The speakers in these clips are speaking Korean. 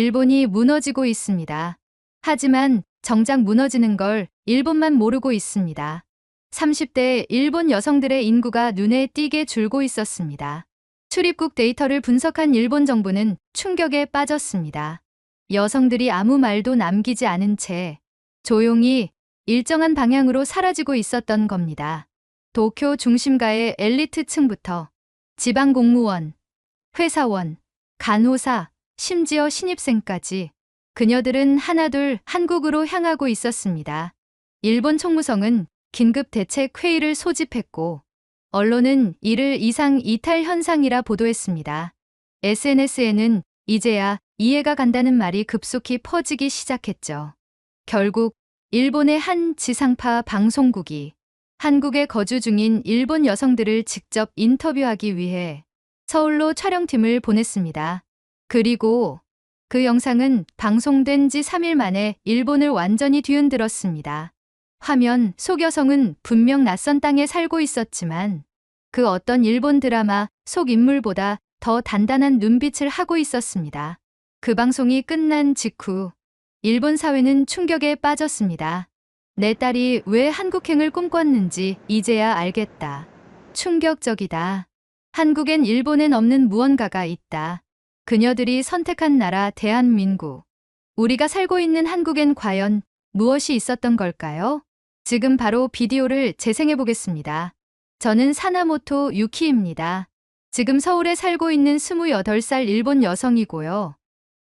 일본이 무너지고 있습니다. 하지만 정작 무너지는 걸 일본만 모르고 있습니다. 30대 일본 여성들의 인구가 눈에 띄게 줄고 있었습니다. 출입국 데이터를 분석한 일본 정부는 충격에 빠졌습니다. 여성들이 아무 말도 남기지 않은 채 조용히 일정한 방향으로 사라지고 있었던 겁니다. 도쿄 중심가의 엘리트층부터 지방 공무원, 회사원, 간호사, 심지어 신입생까지 그녀들은 하나둘 한국으로 향하고 있었습니다. 일본 총무성은 긴급 대책 회의를 소집했고 언론은 이를 이상 이탈 현상이라 보도했습니다. SNS에는 이제야 이해가 간다는 말이 급속히 퍼지기 시작했죠. 결국 일본의 한 지상파 방송국이 한국에 거주 중인 일본 여성들을 직접 인터뷰하기 위해 서울로 촬영팀을 보냈습니다. 그리고 그 영상은 방송된 지 3일 만에 일본을 완전히 뒤흔들었습니다. 화면 속 여성은 분명 낯선 땅에 살고 있었지만 그 어떤 일본 드라마 속 인물보다 더 단단한 눈빛을 하고 있었습니다. 그 방송이 끝난 직후 일본 사회는 충격에 빠졌습니다. 내 딸이 왜 한국행을 꿈꿨는지 이제야 알겠다. 충격적이다. 한국엔 일본엔 없는 무언가가 있다. 그녀들이 선택한 나라 대한민국. 우리가 살고 있는 한국엔 과연 무엇이 있었던 걸까요? 지금 바로 비디오를 재생해 보겠습니다. 저는 사나모토 유키입니다. 지금 서울에 살고 있는 28살 일본 여성이고요.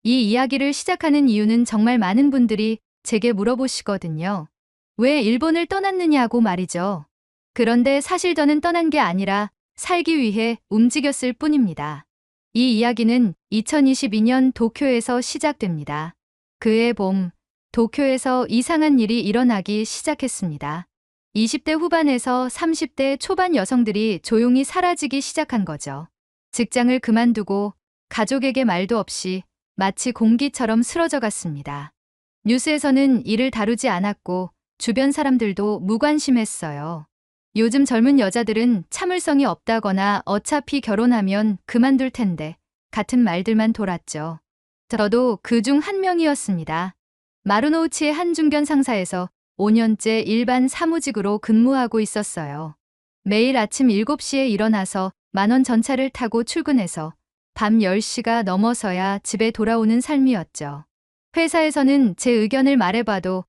이 이야기를 시작하는 이유는 정말 많은 분들이 제게 물어보시거든요. 왜 일본을 떠났느냐고 말이죠. 그런데 사실 저는 떠난 게 아니라 살기 위해 움직였을 뿐입니다. 이 이야기는 2022년 도쿄에서 시작됩니다. 그해 봄, 도쿄에서 이상한 일이 일어나기 시작했습니다. 20대 후반에서 30대 초반 여성들이 조용히 사라지기 시작한 거죠. 직장을 그만두고 가족에게 말도 없이 마치 공기처럼 쓰러져 갔습니다. 뉴스에서는 이를 다루지 않았고 주변 사람들도 무관심했어요. 요즘 젊은 여자들은 참을성이 없다거나 어차피 결혼하면 그만둘 텐데 같은 말들만 돌았죠. 저도 그중 한 명이었습니다. 마루노우치의 한 중견 상사에서 5년째 일반 사무직으로 근무하고 있었어요. 매일 아침 7시에 일어나서 만원 전차를 타고 출근해서 밤 10시가 넘어서야 집에 돌아오는 삶이었죠. 회사에서는 제 의견을 말해봐도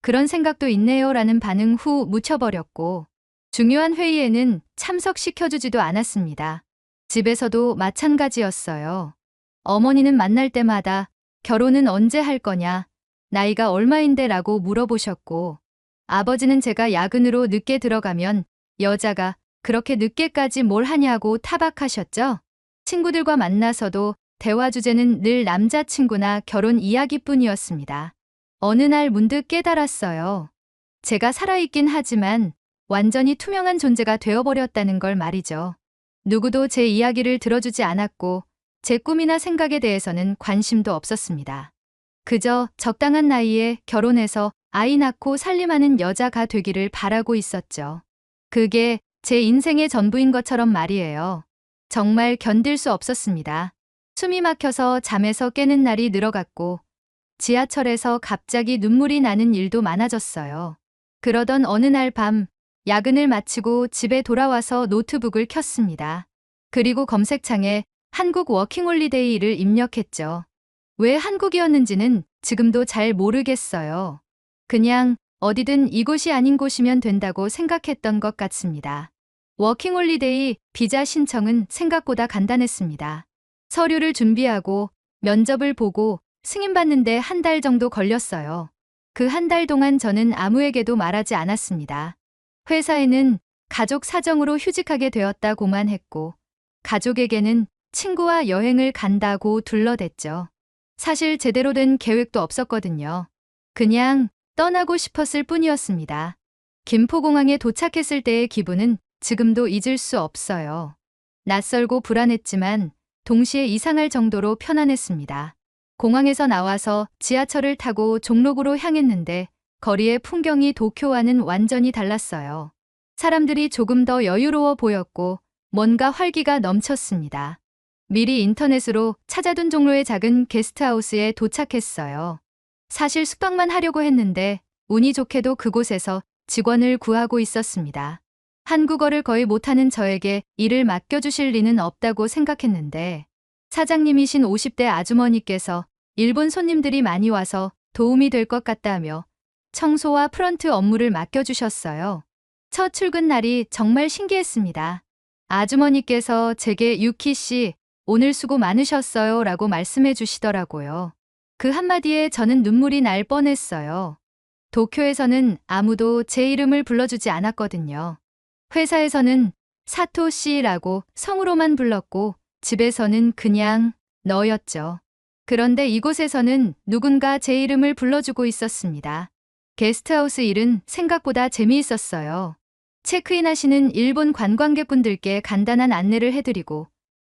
그런 생각도 있네요 라는 반응 후 묻혀버렸고 중요한 회의에는 참석시켜주지도 않았습니다. 집에서도 마찬가지였어요. 어머니는 만날 때마다 결혼은 언제 할 거냐, 나이가 얼마인데 라고 물어보셨고 아버지는 제가 야근으로 늦게 들어가면 여자가 그렇게 늦게까지 뭘 하냐고 타박하셨죠. 친구들과 만나서도 대화 주제는 늘 남자친구나 결혼 이야기뿐이었습니다. 어느 날 문득 깨달았어요. 제가 살아있긴 하지만 완전히 투명한 존재가 되어버렸다는 걸 말이죠. 누구도 제 이야기를 들어주지 않았고 제 꿈이나 생각에 대해서는 관심도 없었습니다. 그저 적당한 나이에 결혼해서 아이 낳고 살림하는 여자가 되기를 바라고 있었죠. 그게 제 인생의 전부인 것처럼 말이에요. 정말 견딜 수 없었습니다. 숨이 막혀서 잠에서 깨는 날이 늘어갔고 지하철에서 갑자기 눈물이 나는 일도 많아졌어요. 그러던 어느 날 밤 야근을 마치고 집에 돌아와서 노트북을 켰습니다. 그리고 검색창에 한국 워킹홀리데이를 입력했죠. 왜 한국이었는지는 지금도 잘 모르겠어요. 그냥 어디든 이곳이 아닌 곳이면 된다고 생각했던 것 같습니다. 워킹홀리데이 비자 신청은 생각보다 간단했습니다. 서류를 준비하고 면접을 보고 승인받는데 한 달 정도 걸렸어요. 그 한 달 동안 저는 아무에게도 말하지 않았습니다. 회사에는 가족 사정으로 휴직하게 되었다고만 했고 가족에게는 친구와 여행을 간다고 둘러댔죠. 사실 제대로 된 계획도 없었거든요. 그냥 떠나고 싶었을 뿐이었습니다. 김포공항에 도착했을 때의 기분은 지금도 잊을 수 없어요. 낯설고 불안했지만 동시에 이상할 정도로 편안했습니다. 공항에서 나와서 지하철을 타고 종로구로 향했는데 거리의 풍경이 도쿄와는 완전히 달랐어요. 사람들이 조금 더 여유로워 보였고 뭔가 활기가 넘쳤습니다. 미리 인터넷으로 찾아둔 종로의 작은 게스트하우스에 도착했어요. 사실 숙박만 하려고 했는데 운이 좋게도 그곳에서 직원을 구하고 있었습니다. 한국어를 거의 못하는 저에게 일을 맡겨주실 리는 없다고 생각했는데 사장님이신 50대 아주머니께서 일본 손님들이 많이 와서 도움이 될 것 같다며 청소와 프런트 업무를 맡겨주셨어요. 첫 출근 날이 정말 신기했습니다. 아주머니께서 제게 유키 씨, 오늘 수고 많으셨어요 라고 말씀해 주시더라고요. 그 한마디에 저는 눈물이 날 뻔했어요. 도쿄에서는 아무도 제 이름을 불러주지 않았거든요. 회사에서는 사토 씨라고 성으로만 불렀고 집에서는 그냥 너였죠. 그런데 이곳에서는 누군가 제 이름을 불러주고 있었습니다. 게스트하우스 일은 생각보다 재미있었어요. 체크인 하시는 일본 관광객분들께 간단한 안내를 해드리고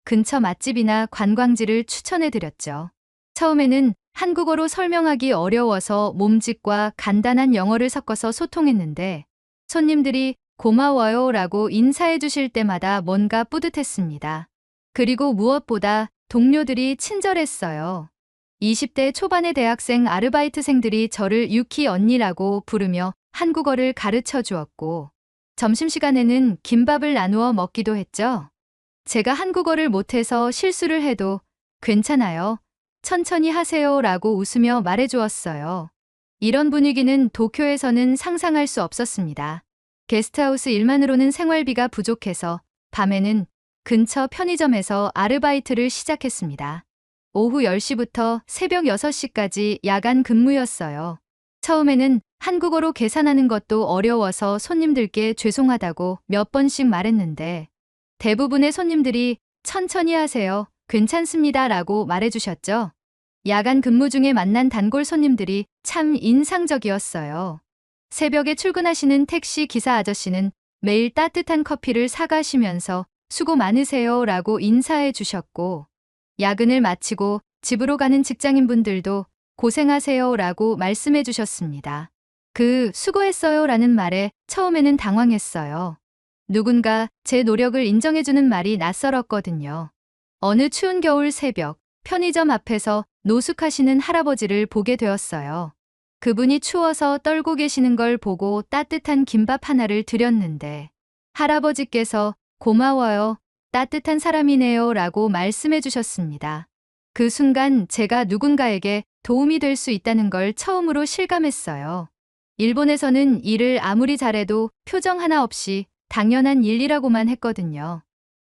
근처 맛집이나 관광지를 추천해드렸죠. 처음에는 한국어로 설명하기 어려워서 몸짓과 간단한 영어를 섞어서 소통했는데 손님들이 고마워요 라고 인사해 주실 때마다 뭔가 뿌듯했습니다. 그리고 무엇보다 동료들이 친절했어요. 20대 초반의 대학생 아르바이트생들이 저를 유키 언니라고 부르며 한국어를 가르쳐 주었고 점심시간에는 김밥을 나누어 먹기도 했죠. 제가 한국어를 못해서 실수를 해도 괜찮아요. 천천히 하세요 라고 웃으며 말해 주었어요. 이런 분위기는 도쿄에서는 상상할 수 없었습니다. 게스트하우스 일만으로는 생활비가 부족해서 밤에는 근처 편의점에서 아르바이트를 시작했습니다. 오후 10시부터 새벽 6시까지 야간 근무였어요. 처음에는 한국어로 계산하는 것도 어려워서 손님들께 죄송하다고 몇 번씩 말했는데 대부분의 손님들이 천천히 하세요. 괜찮습니다 라고 말해주셨죠. 야간 근무 중에 만난 단골 손님들이 참 인상적이었어요. 새벽에 출근하시는 택시 기사 아저씨는 매일 따뜻한 커피를 사가시면서 수고 많으세요 라고 인사해 주셨고 야근을 마치고 집으로 가는 직장인분들도 고생하세요 라고 말씀해 주셨습니다. 그 수고했어요 라는 말에 처음에는 당황했어요. 누군가 제 노력을 인정해주는 말이 낯설었거든요. 어느 추운 겨울 새벽 편의점 앞에서 노숙하시는 할아버지를 보게 되었어요. 그분이 추워서 떨고 계시는 걸 보고 따뜻한 김밥 하나를 드렸는데 할아버지께서 고마워요. 따뜻한 사람이네요 라고 말씀해 주셨습니다. 그 순간 제가 누군가에게 도움이 될 수 있다는 걸 처음으로 실감했어요. 일본에서는 일을 아무리 잘해도 표정 하나 없이 당연한 일이라고만 했거든요.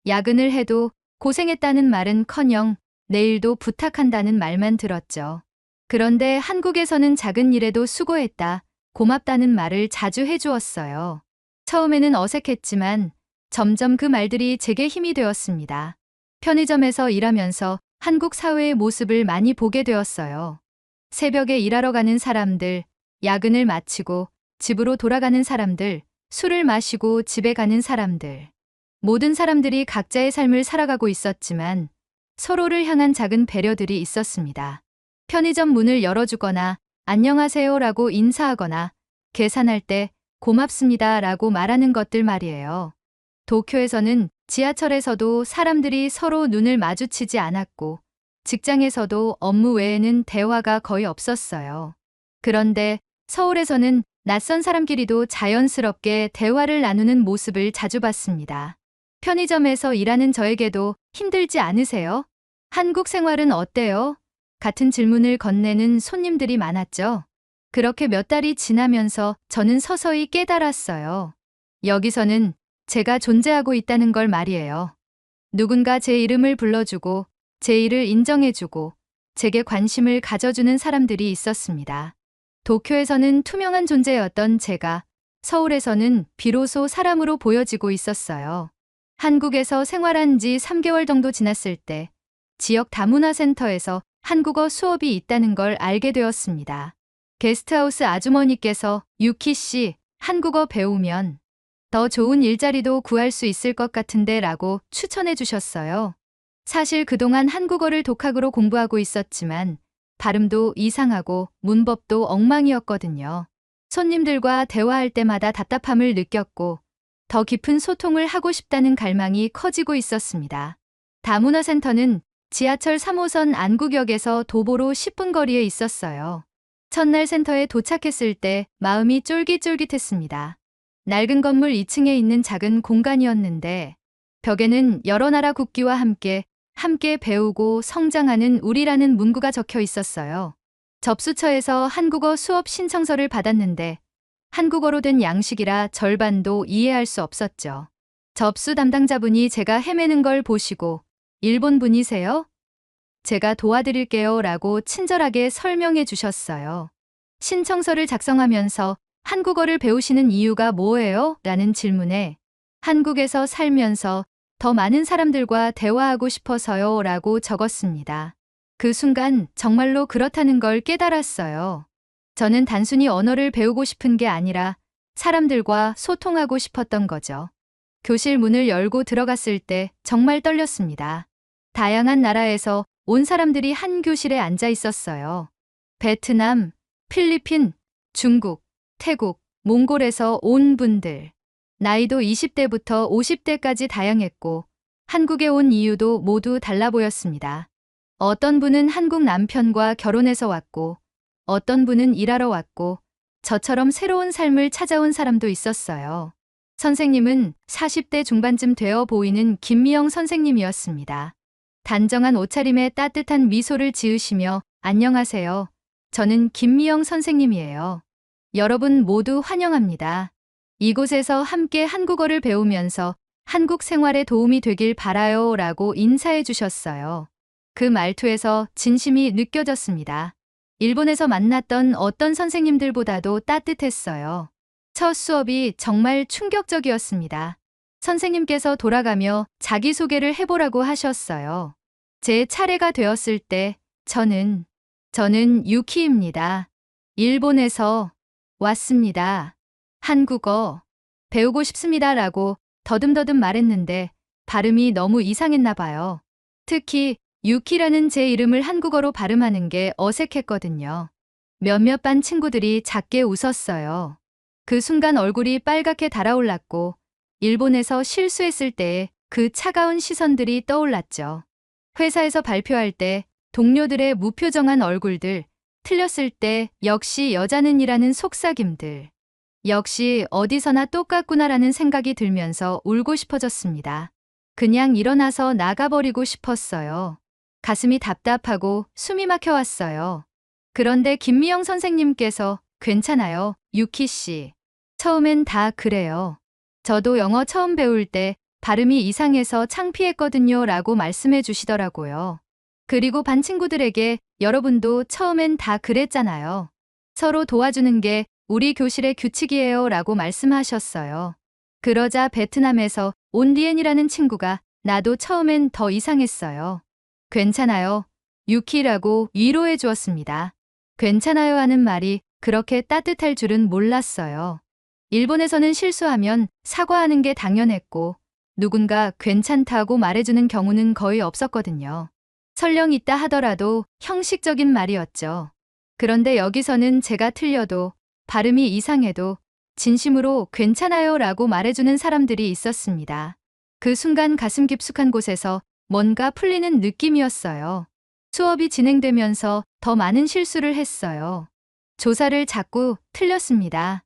야근을 해도 고생했다는 말은커녕 내일도 부탁한다는 말만 들었죠. 그런데 한국에서는 작은 일에도 수고했다, 고맙다는 말을 자주 해주었어요. 처음에는 어색했지만 점점 그 말들이 제게 힘이 되었습니다. 편의점에서 일하면서 한국 사회의 모습을 많이 보게 되었어요. 새벽에 일하러 가는 사람들, 야근을 마치고 집으로 돌아가는 사람들, 술을 마시고 집에 가는 사람들. 모든 사람들이 각자의 삶을 살아가고 있었지만 서로를 향한 작은 배려들이 있었습니다. 편의점 문을 열어주거나 안녕하세요 라고 인사하거나 계산할 때 고맙습니다 라고 말하는 것들 말이에요. 도쿄에서는 지하철에서도 사람들이 서로 눈을 마주치지 않았고 직장에서도 업무 외에는 대화가 거의 없었어요. 그런데 서울에서는 낯선 사람끼리도 자연스럽게 대화를 나누는 모습을 자주 봤습니다. 편의점에서 일하는 저에게도 힘들지 않으세요? 한국 생활은 어때요? 같은 질문을 건네는 손님들이 많았죠. 그렇게 몇 달이 지나면서 저는 서서히 깨달았어요. 여기서는 제가 존재하고 있다는 걸 말이에요. 누군가 제 이름을 불러주고 제 일을 인정해주고 제게 관심을 가져주는 사람들이 있었습니다. 도쿄에서는 투명한 존재였던 제가 서울에서는 비로소 사람으로 보여지고 있었어요. 한국에서 생활한 지 3개월 정도 지났을 때 지역 다문화센터에서 한국어 수업이 있다는 걸 알게 되었습니다. 게스트하우스 아주머니께서 유키 씨, 한국어 배우면 더 좋은 일자리도 구할 수 있을 것 같은데 라고 추천해 주셨어요. 사실 그동안 한국어를 독학으로 공부하고 있었지만 발음도 이상하고 문법도 엉망이었거든요. 손님들과 대화할 때마다 답답함을 느꼈고 더 깊은 소통을 하고 싶다는 갈망이 커지고 있었습니다. 다문화센터는 지하철 3호선 안구역에서 도보로 10분 거리에 있었어요. 첫날 센터에 도착했을 때 마음이 쫄깃쫄깃했습니다. 낡은 건물 2층에 있는 작은 공간이었는데 벽에는 여러 나라 국기와 함께 배우고 성장하는 우리라는 문구가 적혀 있었어요. 접수처에서 한국어 수업 신청서를 받았는데 한국어로 된 양식이라 절반도 이해할 수 없었죠. 접수 담당자분이 제가 헤매는 걸 보시고 일본 분이세요? 제가 도와드릴게요 라고 친절하게 설명해 주셨어요. 신청서를 작성하면서 한국어를 배우시는 이유가 뭐예요? 라는 질문에 한국에서 살면서 더 많은 사람들과 대화하고 싶어서요 라고 적었습니다. 그 순간 정말로 그렇다는 걸 깨달았어요. 저는 단순히 언어를 배우고 싶은 게 아니라 사람들과 소통하고 싶었던 거죠. 교실 문을 열고 들어갔을 때 정말 떨렸습니다. 다양한 나라에서 온 사람들이 한 교실에 앉아 있었어요. 베트남, 필리핀, 중국, 태국, 몽골에서 온 분들. 나이도 20대부터 50대까지 다양했고 한국에 온 이유도 모두 달라 보였습니다. 어떤 분은 한국 남편과 결혼해서 왔고 어떤 분은 일하러 왔고 저처럼 새로운 삶을 찾아온 사람도 있었어요. 선생님은 40대 중반쯤 되어 보이는 김미영 선생님이었습니다. 단정한 옷차림에 따뜻한 미소를 지으시며 안녕하세요. 저는 김미영 선생님이에요. 여러분 모두 환영합니다. 이곳에서 함께 한국어를 배우면서 한국 생활에 도움이 되길 바라요 라고 인사해 주셨어요. 그 말투에서 진심이 느껴졌습니다. 일본에서 만났던 어떤 선생님들보다도 따뜻했어요. 첫 수업이 정말 충격적이었습니다. 선생님께서 돌아가며 자기소개를 해보라고 하셨어요. 제 차례가 되었을 때 저는 유키입니다. 일본에서 왔습니다. 한국어 배우고 싶습니다 라고 더듬더듬 말했는데 발음이 너무 이상했나 봐요. 특히 유키라는 제 이름을 한국어로 발음하는 게 어색했거든요. 몇몇 반 친구들이 작게 웃었어요. 그 순간 얼굴이 빨갛게 달아올랐고 일본에서 실수했을 때의 그 차가운 시선들이 떠올랐죠. 회사에서 발표할 때 동료들의 무표정한 얼굴들, 틀렸을 때 역시 여자는 이라는 속삭임들. 역시 어디서나 똑같구나라는 생각이 들면서 울고 싶어졌습니다. 그냥 일어나서 나가버리고 싶었어요. 가슴이 답답하고 숨이 막혀왔어요. 그런데 김미영 선생님께서 괜찮아요, 유키 씨. 처음엔 다 그래요. 저도 영어 처음 배울 때 발음이 이상해서 창피했거든요 라고 말씀해 주시더라고요. 그리고 반 친구들에게 여러분도 처음엔 다 그랬잖아요. 서로 도와주는 게 우리 교실의 규칙이에요 라고 말씀하셨어요. 그러자 베트남에서 온 리엔이라는 친구가 나도 처음엔 더 이상했어요. 괜찮아요, 유키라고 위로해 주었습니다. 괜찮아요 하는 말이 그렇게 따뜻할 줄은 몰랐어요. 일본에서는 실수하면 사과하는 게 당연했고 누군가 괜찮다고 말해주는 경우는 거의 없었거든요. 설령 있다 하더라도 형식적인 말이었죠. 그런데 여기서는 제가 틀려도 발음이 이상해도 진심으로 괜찮아요 라고 말해주는 사람들이 있었습니다. 그 순간 가슴 깊숙한 곳에서 뭔가 풀리는 느낌이었어요. 수업이 진행되면서 더 많은 실수를 했어요. 조사를 자꾸 틀렸습니다.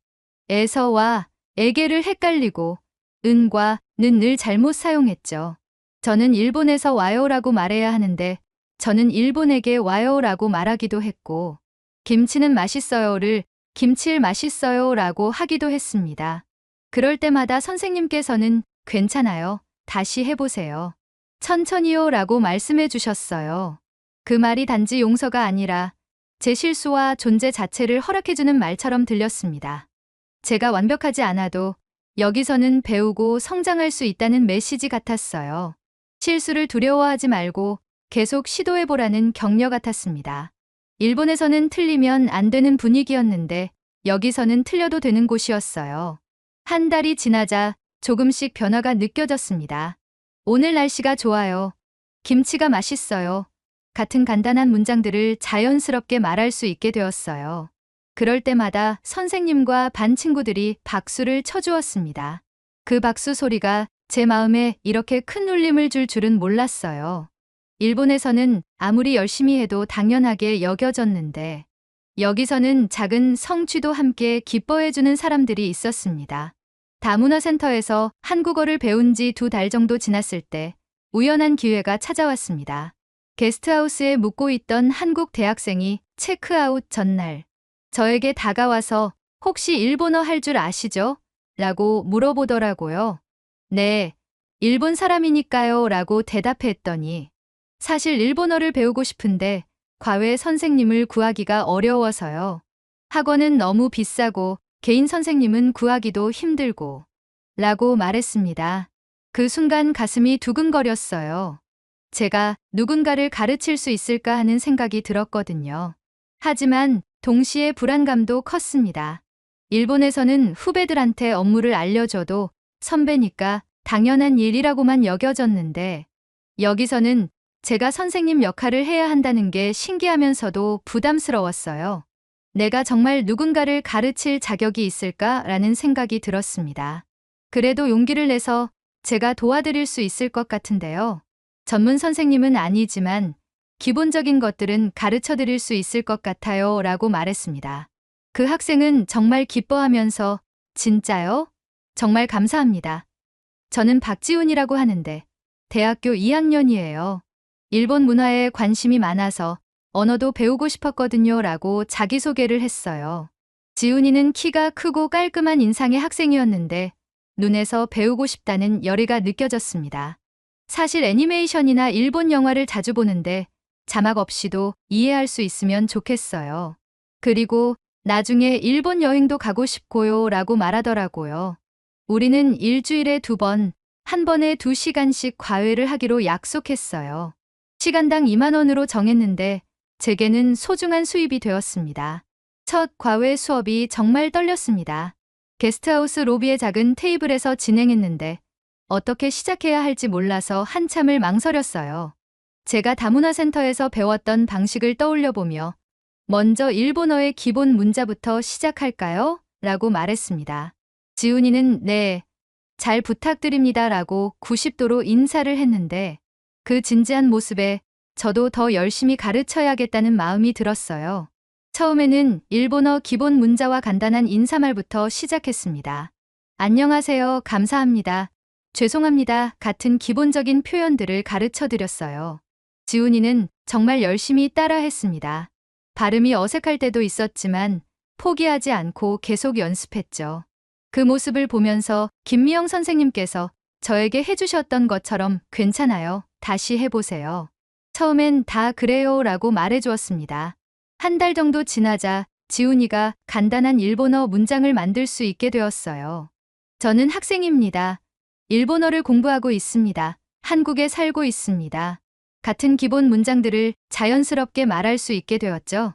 에서와 에게를 헷갈리고 은과 는 늘 잘못 사용했죠. 저는 일본에서 와요라고 말해야 하는데 저는 일본에게 와요라고 말하기도 했고 김치는 맛있어요를 김칠 맛있어요라고 하기도 했습니다. 그럴 때마다 선생님께서는 괜찮아요. 다시 해보세요. 천천히요 라고 말씀해 주셨어요. 그 말이 단지 용서가 아니라 제 실수와 존재 자체를 허락해주는 말처럼 들렸습니다. 제가 완벽하지 않아도 여기서는 배우고 성장할 수 있다는 메시지 같았어요. 실수를 두려워하지 말고 계속 시도해보라는 격려 같았습니다. 일본에서는 틀리면 안 되는 분위기였는데 여기서는 틀려도 되는 곳이었어요. 한 달이 지나자 조금씩 변화가 느껴졌습니다. 오늘 날씨가 좋아요. 김치가 맛있어요. 같은 간단한 문장들을 자연스럽게 말할 수 있게 되었어요. 그럴 때마다 선생님과 반 친구들이 박수를 쳐주었습니다. 그 박수 소리가 제 마음에 이렇게 큰 울림을 줄 줄은 몰랐어요. 일본에서는 아무리 열심히 해도 당연하게 여겨졌는데 여기서는 작은 성취도 함께 기뻐해주는 사람들이 있었습니다. 다문화센터에서 한국어를 배운 지 2달 정도 지났을 때 우연한 기회가 찾아왔습니다. 게스트하우스에 묵고 있던 한국 대학생이 체크아웃 전날 저에게 다가와서 혹시 일본어 할 줄 아시죠? 라고 물어보더라고요. 네, 일본 사람이니까요 라고 대답했더니 사실 일본어를 배우고 싶은데 과외 선생님을 구하기가 어려워서요. 학원은 너무 비싸고 개인 선생님은 구하기도 힘들고 라고 말했습니다. 그 순간 가슴이 두근거렸어요. 제가 누군가를 가르칠 수 있을까 하는 생각이 들었거든요. 하지만 동시에 불안감도 컸습니다. 일본에서는 후배들한테 업무를 알려줘도 선배니까 당연한 일이라고만 여겨졌는데 여기서는 제가 선생님 역할을 해야 한다는 게 신기하면서도 부담스러웠어요. 내가 정말 누군가를 가르칠 자격이 있을까라는 생각이 들었습니다. 그래도 용기를 내서 제가 도와드릴 수 있을 것 같은데요. 전문 선생님은 아니지만 기본적인 것들은 가르쳐 드릴 수 있을 것 같아요 라고 말했습니다. 그 학생은 정말 기뻐하면서 진짜요? 정말 감사합니다. 저는 박지훈이라고 하는데 대학교 2학년이에요. 일본 문화에 관심이 많아서 언어도 배우고 싶었거든요 라고 자기소개를 했어요. 지훈이는 키가 크고 깔끔한 인상의 학생이었는데 눈에서 배우고 싶다는 열의가 느껴졌습니다. 사실 애니메이션이나 일본 영화를 자주 보는데 자막 없이도 이해할 수 있으면 좋겠어요. 그리고 나중에 일본 여행도 가고 싶고요 라고 말하더라고요. 우리는 일주일에 2번, 한 번에 2시간씩 과외를 하기로 약속했어요. 시간당 2만 원으로 정했는데 제게는 소중한 수입이 되었습니다. 첫 과외 수업이 정말 떨렸습니다. 게스트하우스 로비의 작은 테이블에서 진행했는데 어떻게 시작해야 할지 몰라서 한참을 망설였어요. 제가 다문화센터에서 배웠던 방식을 떠올려보며 먼저 일본어의 기본 문자부터 시작할까요? 라고 말했습니다. 지훈이는 네, 잘 부탁드립니다 라고 90도로 인사를 했는데 그 진지한 모습에 저도 더 열심히 가르쳐야겠다는 마음이 들었어요. 처음에는 일본어 기본 문자와 간단한 인사말부터 시작했습니다. 안녕하세요, 감사합니다, 죄송합니다 같은 기본적인 표현들을 가르쳐 드렸어요. 지훈이는 정말 열심히 따라했습니다. 발음이 어색할 때도 있었지만 포기하지 않고 계속 연습했죠. 그 모습을 보면서 김미영 선생님께서 저에게 해주셨던 것처럼 괜찮아요, 다시 해보세요. 처음엔 다 그래요 라고 말해주었습니다. 한 달 정도 지나자 지훈이가 간단한 일본어 문장을 만들 수 있게 되었어요. 저는 학생입니다. 일본어를 공부하고 있습니다. 한국에 살고 있습니다. 같은 기본 문장들을 자연스럽게 말할 수 있게 되었죠.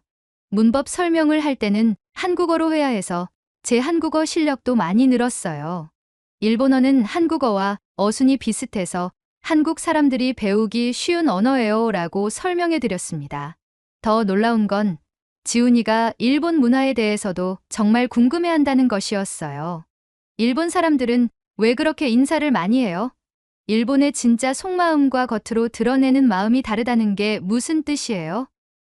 문법 설명을 할 때는 한국어로 해야 해서 제 한국어 실력도 많이 늘었어요. 일본어는 한국어와 어순이 비슷해서 한국 사람들이 배우기 쉬운 언어예요 라고 설명해 드렸습니다. 더 놀라운 건 지훈이가 일본 문화에 대해서도 정말 궁금해 한다는 것이었어요. 일본 사람들은 왜 그렇게 인사를 많이 해요? 일본의 진짜 속마음과 겉으로 드러내는 마음이 다르다는 게 무슨 뜻이에요?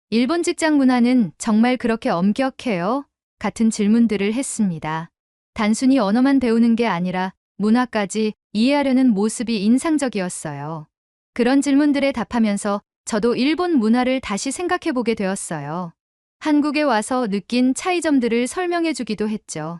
일본 직장 문화는 정말 그렇게 엄격해요? 같은 질문들을 했습니다. 단순히 언어만 배우는 게 아니라 문화까지 이해하려는 모습이 인상적이었어요. 그런 질문들에 답하면서 저도 일본 문화를 다시 생각해보게 되었어요. 한국에 와서 느낀 차이점들을 설명해주기도 했죠.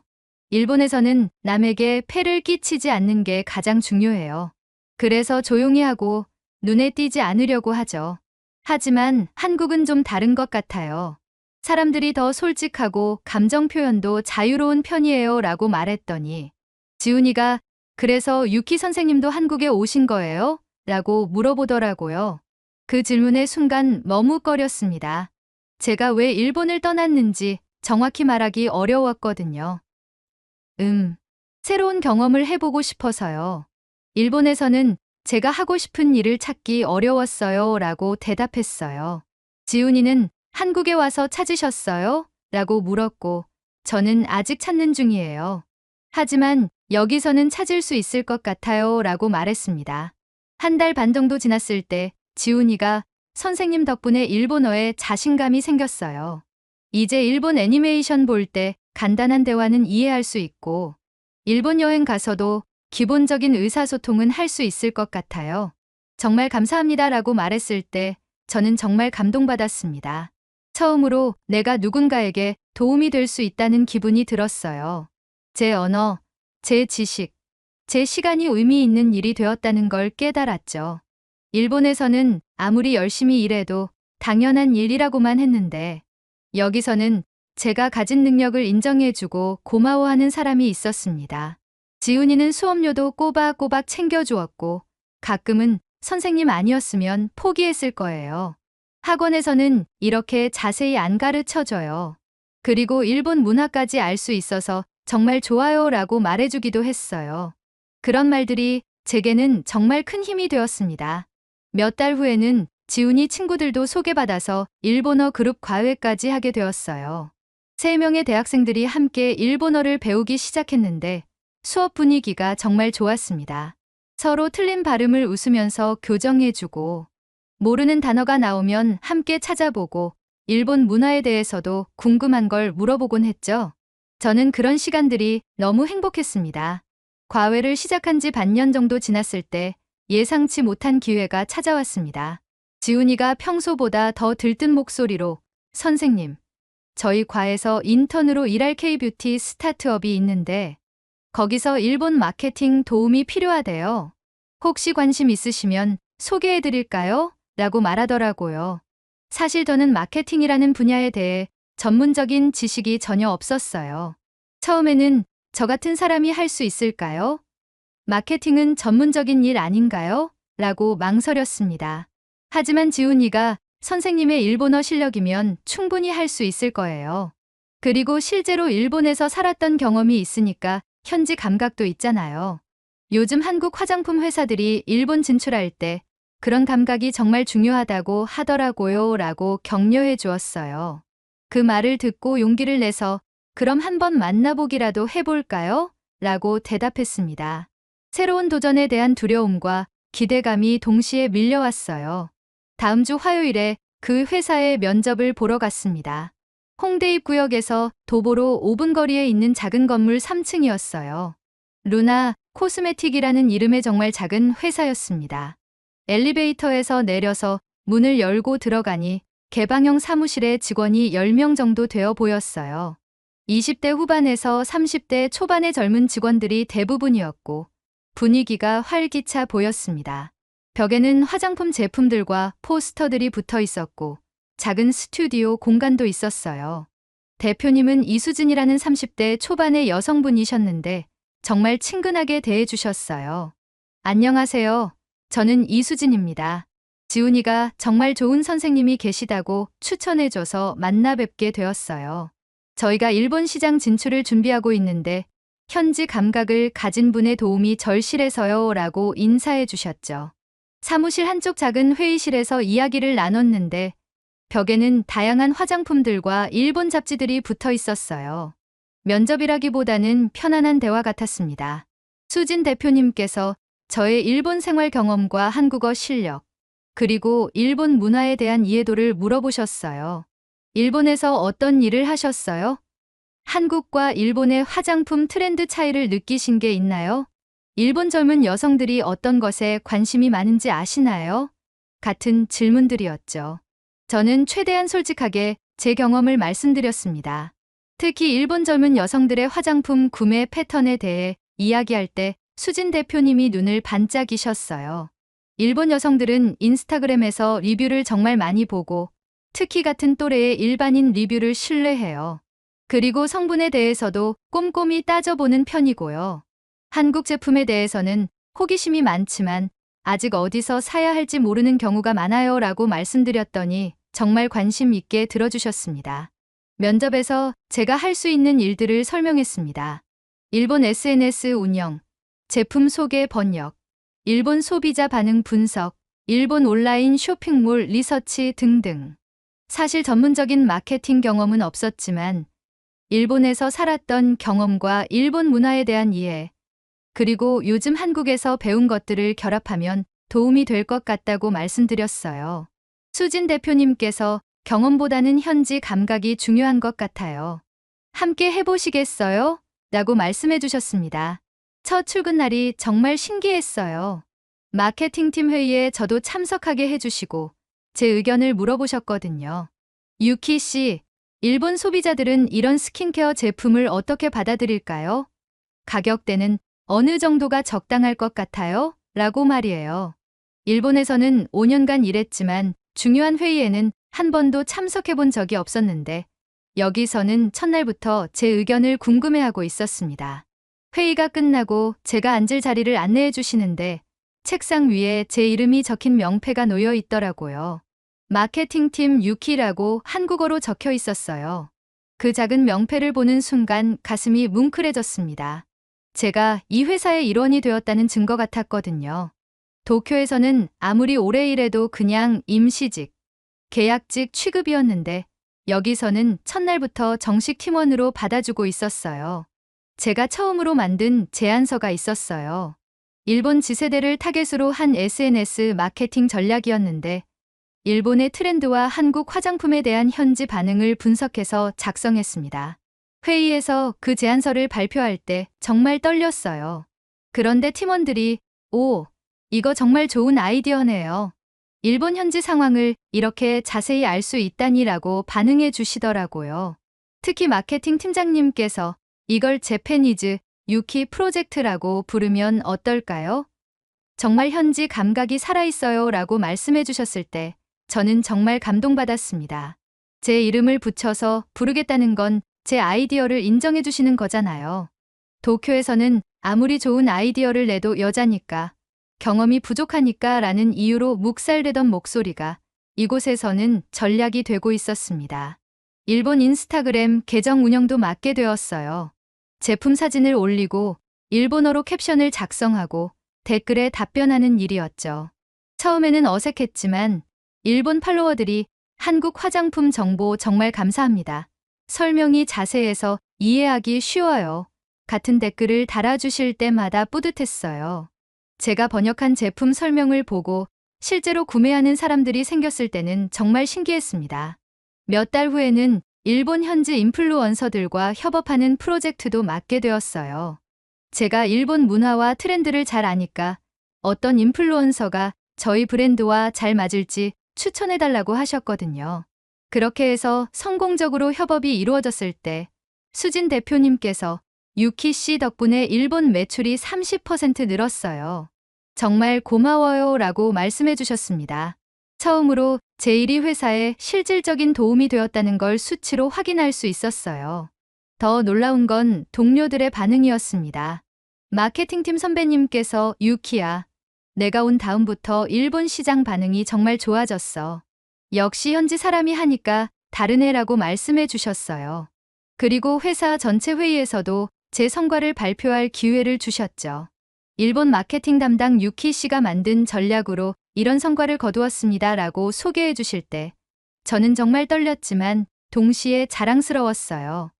일본에서는 남에게 폐를 끼치지 않는 게 가장 중요해요. 그래서 조용히 하고 눈에 띄지 않으려고 하죠. 하지만 한국은 좀 다른 것 같아요. 사람들이 더 솔직하고 감정 표현도 자유로운 편이에요 라고 말했더니 지훈이가 그래서 유키 선생님도 한국에 오신 거예요? 라고 물어보더라고요. 그 질문에 순간 머뭇거렸습니다. 제가 왜 일본을 떠났는지 정확히 말하기 어려웠거든요. 새로운 경험을 해보고 싶어서요. 일본에서는 제가 하고 싶은 일을 찾기 어려웠어요 라고 대답했어요. 지훈이는 한국에 와서 찾으셨어요? 라고 물었고 저는 아직 찾는 중이에요. 하지만 여기서는 찾을 수 있을 것 같아요 라고 말했습니다. 한 달 반 정도 지났을 때 지훈이가 선생님 덕분에 일본어에 자신감이 생겼어요. 이제 일본 애니메이션 볼 때 간단한 대화는 이해할 수 있고 일본 여행 가서도 기본적인 의사소통은 할 수 있을 것 같아요. 정말 감사합니다 라고 말했을 때 저는 정말 감동받았습니다. 처음으로 내가 누군가에게 도움이 될 수 있다는 기분이 들었어요. 제 언어, 제 지식, 제 시간이 의미 있는 일이 되었다는 걸 깨달았죠. 일본에서는 아무리 열심히 일해도 당연한 일이라고만 했는데 여기서는 제가 가진 능력을 인정해주고 고마워하는 사람이 있었습니다. 지훈이는 수업료도 꼬박꼬박 챙겨주었고 가끔은 선생님 아니었으면 포기했을 거예요. 학원에서는 이렇게 자세히 안 가르쳐줘요. 그리고 일본 문화까지 알 수 있어서 정말 좋아요 라고 말해주기도 했어요. 그런 말들이 제게는 정말 큰 힘이 되었습니다. 몇 달 후에는 지훈이 친구들도 소개받아서 일본어 그룹 과외까지 하게 되었어요. 3명의 대학생들이 함께 일본어를 배우기 시작했는데 수업 분위기가 정말 좋았습니다. 서로 틀린 발음을 웃으면서 교정해주고 모르는 단어가 나오면 함께 찾아보고 일본 문화에 대해서도 궁금한 걸 물어보곤 했죠. 저는 그런 시간들이 너무 행복했습니다. 과외를 시작한 지 반년 정도 지났을 때 예상치 못한 기회가 찾아왔습니다. 지훈이가 평소보다 더 들뜬 목소리로 선생님, 저희 과에서 인턴으로 일할 K-뷰티 스타트업이 있는데 거기서 일본 마케팅 도움이 필요하대요. 혹시 관심 있으시면 소개해드릴까요? 라고 말하더라고요. 사실 저는 마케팅이라는 분야에 대해 전문적인 지식이 전혀 없었어요. 처음에는 저 같은 사람이 할 수 있을까요? 마케팅은 전문적인 일 아닌가요? 라고 망설였습니다. 하지만 지훈이가 선생님의 일본어 실력이면 충분히 할 수 있을 거예요. 그리고 실제로 일본에서 살았던 경험이 있으니까 현지 감각도 있잖아요. 요즘 한국 화장품 회사들이 일본 진출할 때 그런 감각이 정말 중요하다고 하더라고요 라고 격려해 주었어요. 그 말을 듣고 용기를 내서 그럼 한번 만나보기라도 해볼까요? 라고 대답했습니다. 새로운 도전에 대한 두려움과 기대감이 동시에 밀려왔어요. 다음 주 화요일에 그 회사의 면접을 보러 갔습니다. 홍대 입구역에서 도보로 5분 거리에 있는 작은 건물 3층이었어요. 루나 코스메틱이라는 이름의 정말 작은 회사였습니다. 엘리베이터에서 내려서 문을 열고 들어가니 개방형 사무실에 직원이 10명 정도 되어 보였어요. 20대 후반에서 30대 초반의 젊은 직원들이 대부분이었고 분위기가 활기차 보였습니다. 벽에는 화장품 제품들과 포스터들이 붙어 있었고 작은 스튜디오 공간도 있었어요. 대표님은 이수진이라는 30대 초반의 여성분이셨는데 정말 친근하게 대해주셨어요. 안녕하세요. 저는 이수진입니다. 지훈이가 정말 좋은 선생님이 계시다고 추천해줘서 만나 뵙게 되었어요. 저희가 일본 시장 진출을 준비하고 있는데 현지 감각을 가진 분의 도움이 절실해서요 라고 인사해 주셨죠. 사무실 한쪽 작은 회의실에서 이야기를 나눴는데 벽에는 다양한 화장품들과 일본 잡지들이 붙어 있었어요. 면접이라기보다는 편안한 대화 같았습니다. 수진 대표님께서 저의 일본 생활 경험과 한국어 실력, 그리고 일본 문화에 대한 이해도를 물어보셨어요. 일본에서 어떤 일을 하셨어요? 한국과 일본의 화장품 트렌드 차이를 느끼신 게 있나요? 일본 젊은 여성들이 어떤 것에 관심이 많은지 아시나요? 같은 질문들이었죠. 저는 최대한 솔직하게 제 경험을 말씀드렸습니다. 특히 일본 젊은 여성들의 화장품 구매 패턴에 대해 이야기할 때 수진 대표님이 눈을 반짝이셨어요. 일본 여성들은 인스타그램에서 리뷰를 정말 많이 보고 특히 같은 또래의 일반인 리뷰를 신뢰해요. 그리고 성분에 대해서도 꼼꼼히 따져보는 편이고요. 한국 제품에 대해서는 호기심이 많지만 아직 어디서 사야 할지 모르는 경우가 많아요 라고 말씀드렸더니 정말 관심 있게 들어주셨습니다. 면접에서 제가 할 수 있는 일들을 설명했습니다. 일본 SNS 운영, 제품 소개 번역, 일본 소비자 반응 분석, 일본 온라인 쇼핑몰 리서치 등등. 사실 전문적인 마케팅 경험은 없었지만 일본에서 살았던 경험과 일본 문화에 대한 이해, 그리고 요즘 한국에서 배운 것들을 결합하면 도움이 될 것 같다고 말씀드렸어요. 수진 대표님께서 경험보다는 현지 감각이 중요한 것 같아요. 함께 해보시겠어요? 라고 말씀해 주셨습니다. 첫 출근 날이 정말 신기했어요. 마케팅팀 회의에 저도 참석하게 해주시고 제 의견을 물어보셨거든요. 유키 씨, 일본 소비자들은 이런 스킨케어 제품을 어떻게 받아들일까요? 가격대는 어느 정도가 적당할 것 같아요? 라고 말이에요. 일본에서는 5년간 일했지만 중요한 회의에는 한 번도 참석해 본 적이 없었는데 여기서는 첫날부터 제 의견을 궁금해하고 있었습니다. 회의가 끝나고 제가 앉을 자리를 안내해 주시는데 책상 위에 제 이름이 적힌 명패가 놓여 있더라고요. 마케팅팀 유키라고 한국어로 적혀 있었어요. 그 작은 명패를 보는 순간 가슴이 뭉클해졌습니다. 제가 이 회사의 일원이 되었다는 증거 같았거든요. 도쿄에서는 아무리 오래 일해도 그냥 임시직, 계약직 취급이었는데 여기서는 첫날부터 정식 팀원으로 받아주고 있었어요. 제가 처음으로 만든 제안서가 있었어요. 일본 지세대를 타겟으로 한 SNS 마케팅 전략이었는데 일본의 트렌드와 한국 화장품에 대한 현지 반응을 분석해서 작성했습니다. 회의에서 그 제안서를 발표할 때 정말 떨렸어요. 그런데 팀원들이 오, 이거 정말 좋은 아이디어네요. 일본 현지 상황을 이렇게 자세히 알 수 있다니라고 반응해 주시더라고요. 특히 마케팅 팀장님께서 이걸 재패니즈 유키 프로젝트라고 부르면 어떨까요? 정말 현지 감각이 살아있어요 라고 말씀해 주셨을 때 저는 정말 감동받았습니다. 제 이름을 붙여서 부르겠다는 건 제 아이디어를 인정해 주시는 거잖아요. 도쿄에서는 아무리 좋은 아이디어를 내도 여자니까, 경험이 부족하니까 라는 이유로 묵살되던 목소리가 이곳에서는 전략이 되고 있었습니다. 일본 인스타그램 계정 운영도 맡게 되었어요. 제품 사진을 올리고 일본어로 캡션을 작성하고 댓글에 답변하는 일이었죠. 처음에는 어색했지만 일본 팔로워들이 한국 화장품 정보 정말 감사합니다. 설명이 자세해서 이해하기 쉬워요. 같은 댓글을 달아주실 때마다 뿌듯했어요. 제가 번역한 제품 설명을 보고 실제로 구매하는 사람들이 생겼을 때는 정말 신기했습니다. 몇 달 후에는 일본 현지 인플루언서들과 협업하는 프로젝트도 맡게 되었어요. 제가 일본 문화와 트렌드를 잘 아니까 어떤 인플루언서가 저희 브랜드와 잘 맞을지 추천해달라고 하셨거든요. 그렇게 해서 성공적으로 협업이 이루어졌을 때 수진 대표님께서 유키 씨 덕분에 일본 매출이 30% 늘었어요. 정말 고마워요 라고 말씀해 주셨습니다. 처음으로 제 일이 회사에 실질적인 도움이 되었다는 걸 수치로 확인할 수 있었어요. 더 놀라운 건 동료들의 반응이었습니다. 마케팅팀 선배님께서 유키야, 내가 온 다음부터 일본 시장 반응이 정말 좋아졌어. 역시 현지 사람이 하니까 다른 애라고 말씀해 주셨어요. 그리고 회사 전체 회의에서도 제 성과를 발표할 기회를 주셨죠. 일본 마케팅 담당 유키 씨가 만든 전략으로 이런 성과를 거두었습니다 라고 소개해 주실 때 저는 정말 떨렸지만 동시에 자랑스러웠어요.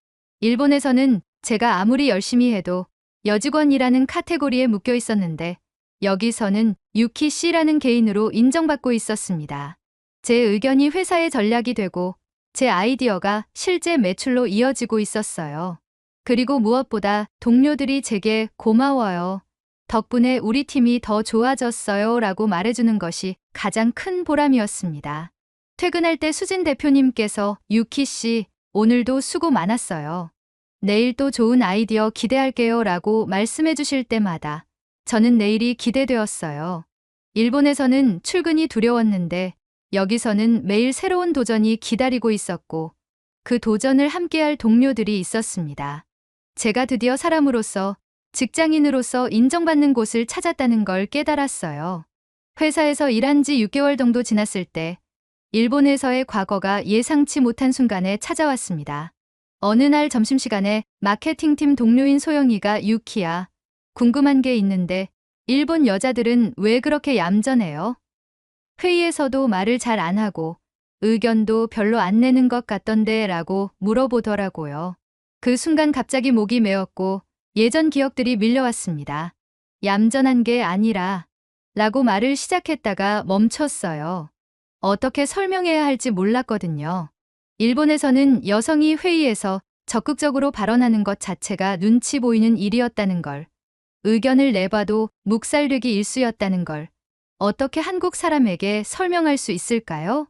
일본에서는 제가 아무리 열심히 해도 여직원이라는 카테고리에 묶여 있었는데 여기서는 유키 씨라는 개인으로 인정받고 있었습니다. 제 의견이 회사의 전략이 되고 제 아이디어가 실제 매출로 이어지고 있었어요. 그리고 무엇보다 동료들이 제게 고마워요. 덕분에 우리 팀이 더 좋아졌어요 라고 말해주는 것이 가장 큰 보람이었습니다. 퇴근할 때 수진 대표님께서 유키 씨, 오늘도 수고 많았어요. 내일 또 좋은 아이디어 기대할게요 라고 말씀해 주실 때마다 저는 내일이 기대되었어요. 일본에서는 출근이 두려웠는데 여기서는 매일 새로운 도전이 기다리고 있었고 그 도전을 함께할 동료들이 있었습니다. 제가 드디어 사람으로서, 직장인으로서 인정받는 곳을 찾았다는 걸 깨달았어요. 회사에서 일한 지 6개월 정도 지났을 때 일본에서의 과거가 예상치 못한 순간에 찾아왔습니다. 어느 날 점심시간에 마케팅팀 동료인 소영이가 유키야, 궁금한 게 있는데 일본 여자들은 왜 그렇게 얌전해요? 회의에서도 말을 잘 안 하고 의견도 별로 안 내는 것 같던데 라고 물어보더라고요. 그 순간 갑자기 목이 메었고 예전 기억들이 밀려왔습니다. 얌전한 게 아니라 라고 말을 시작했다가 멈췄어요. 어떻게 설명해야 할지 몰랐거든요. 일본에서는 여성이 회의에서 적극적으로 발언하는 것 자체가 눈치 보이는 일이었다는 걸, 의견을 내봐도 묵살되기 일쑤였다는 걸 어떻게 한국 사람에게 설명할 수 있을까요?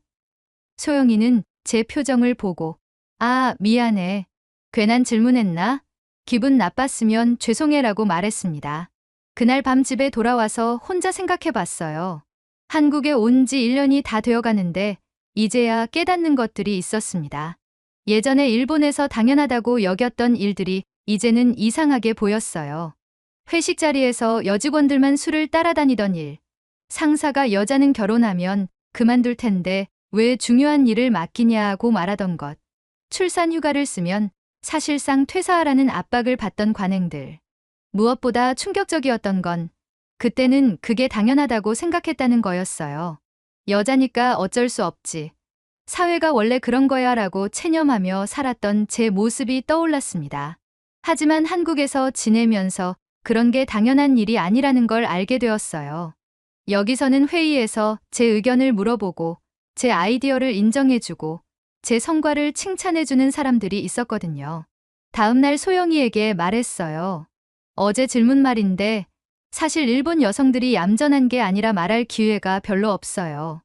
소영이는 제 표정을 보고 아, 미안해. 괜한 질문했나? 기분 나빴으면 죄송해라고 말했습니다. 그날 밤 집에 돌아와서 혼자 생각해 봤어요. 한국에 온 지 1년이 다 되어 가는데 이제야 깨닫는 것들이 있었습니다. 예전에 일본에서 당연하다고 여겼던 일들이 이제는 이상하게 보였어요. 회식 자리에서 여직원들만 술을 따라다니던 일, 상사가 여자는 결혼하면 그만둘 텐데 왜 중요한 일을 맡기냐고 말하던 것, 출산 휴가를 쓰면 사실상 퇴사하라는 압박을 받던 관행들. 무엇보다 충격적이었던 건 그때는 그게 당연하다고 생각했다는 거였어요. 여자니까 어쩔 수 없지. 사회가 원래 그런 거야 라고 체념하며 살았던 제 모습이 떠올랐습니다. 하지만 한국에서 지내면서 그런 게 당연한 일이 아니라는 걸 알게 되었어요. 여기서는 회의에서 제 의견을 물어보고 제 아이디어를 인정해주고 제 성과를 칭찬해주는 사람들이 있었거든요. 다음날 소영이에게 말했어요. 어제 질문 말인데 사실 일본 여성들이 얌전한 게 아니라 말할 기회가 별로 없어요.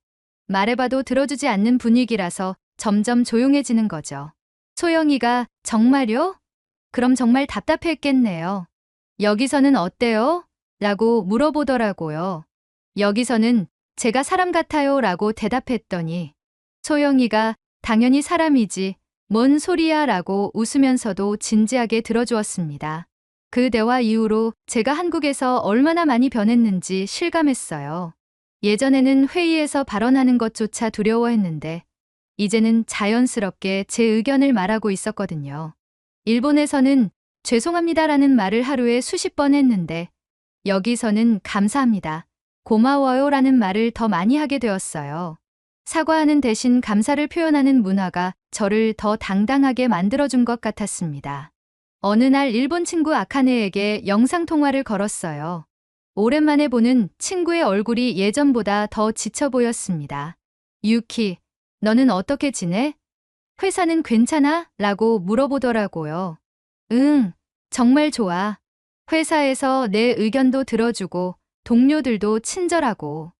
말해봐도 들어주지 않는 분위기라서 점점 조용해지는 거죠. 소영이가 정말요? 그럼 정말 답답했겠네요. 여기서는 어때요? 라고 물어보더라고요. 여기서는 제가 사람 같아요 라고 대답했더니 소영이가 당연히 사람이지 뭔 소리야 라고 웃으면서도 진지하게 들어주었습니다. 그 대화 이후로 제가 한국에서 얼마나 많이 변했는지 실감했어요. 예전에는 회의에서 발언하는 것조차 두려워했는데 이제는 자연스럽게 제 의견을 말하고 있었거든요. 일본에서는 죄송합니다라는 말을 하루에 수십 번 했는데 여기서는 감사합니다, 고마워요 라는 말을 더 많이 하게 되었어요. 사과하는 대신 감사를 표현하는 문화가 저를 더 당당하게 만들어준 것 같았습니다. 어느 날 일본 친구 아카네에게 영상통화를 걸었어요. 오랜만에 보는 친구의 얼굴이 예전보다 더 지쳐 보였습니다. 유키, 너는 어떻게 지내? 회사는 괜찮아? 라고 물어보더라고요. 응, 정말 좋아. 회사에서 내 의견도 들어주고 동료들도 친절하고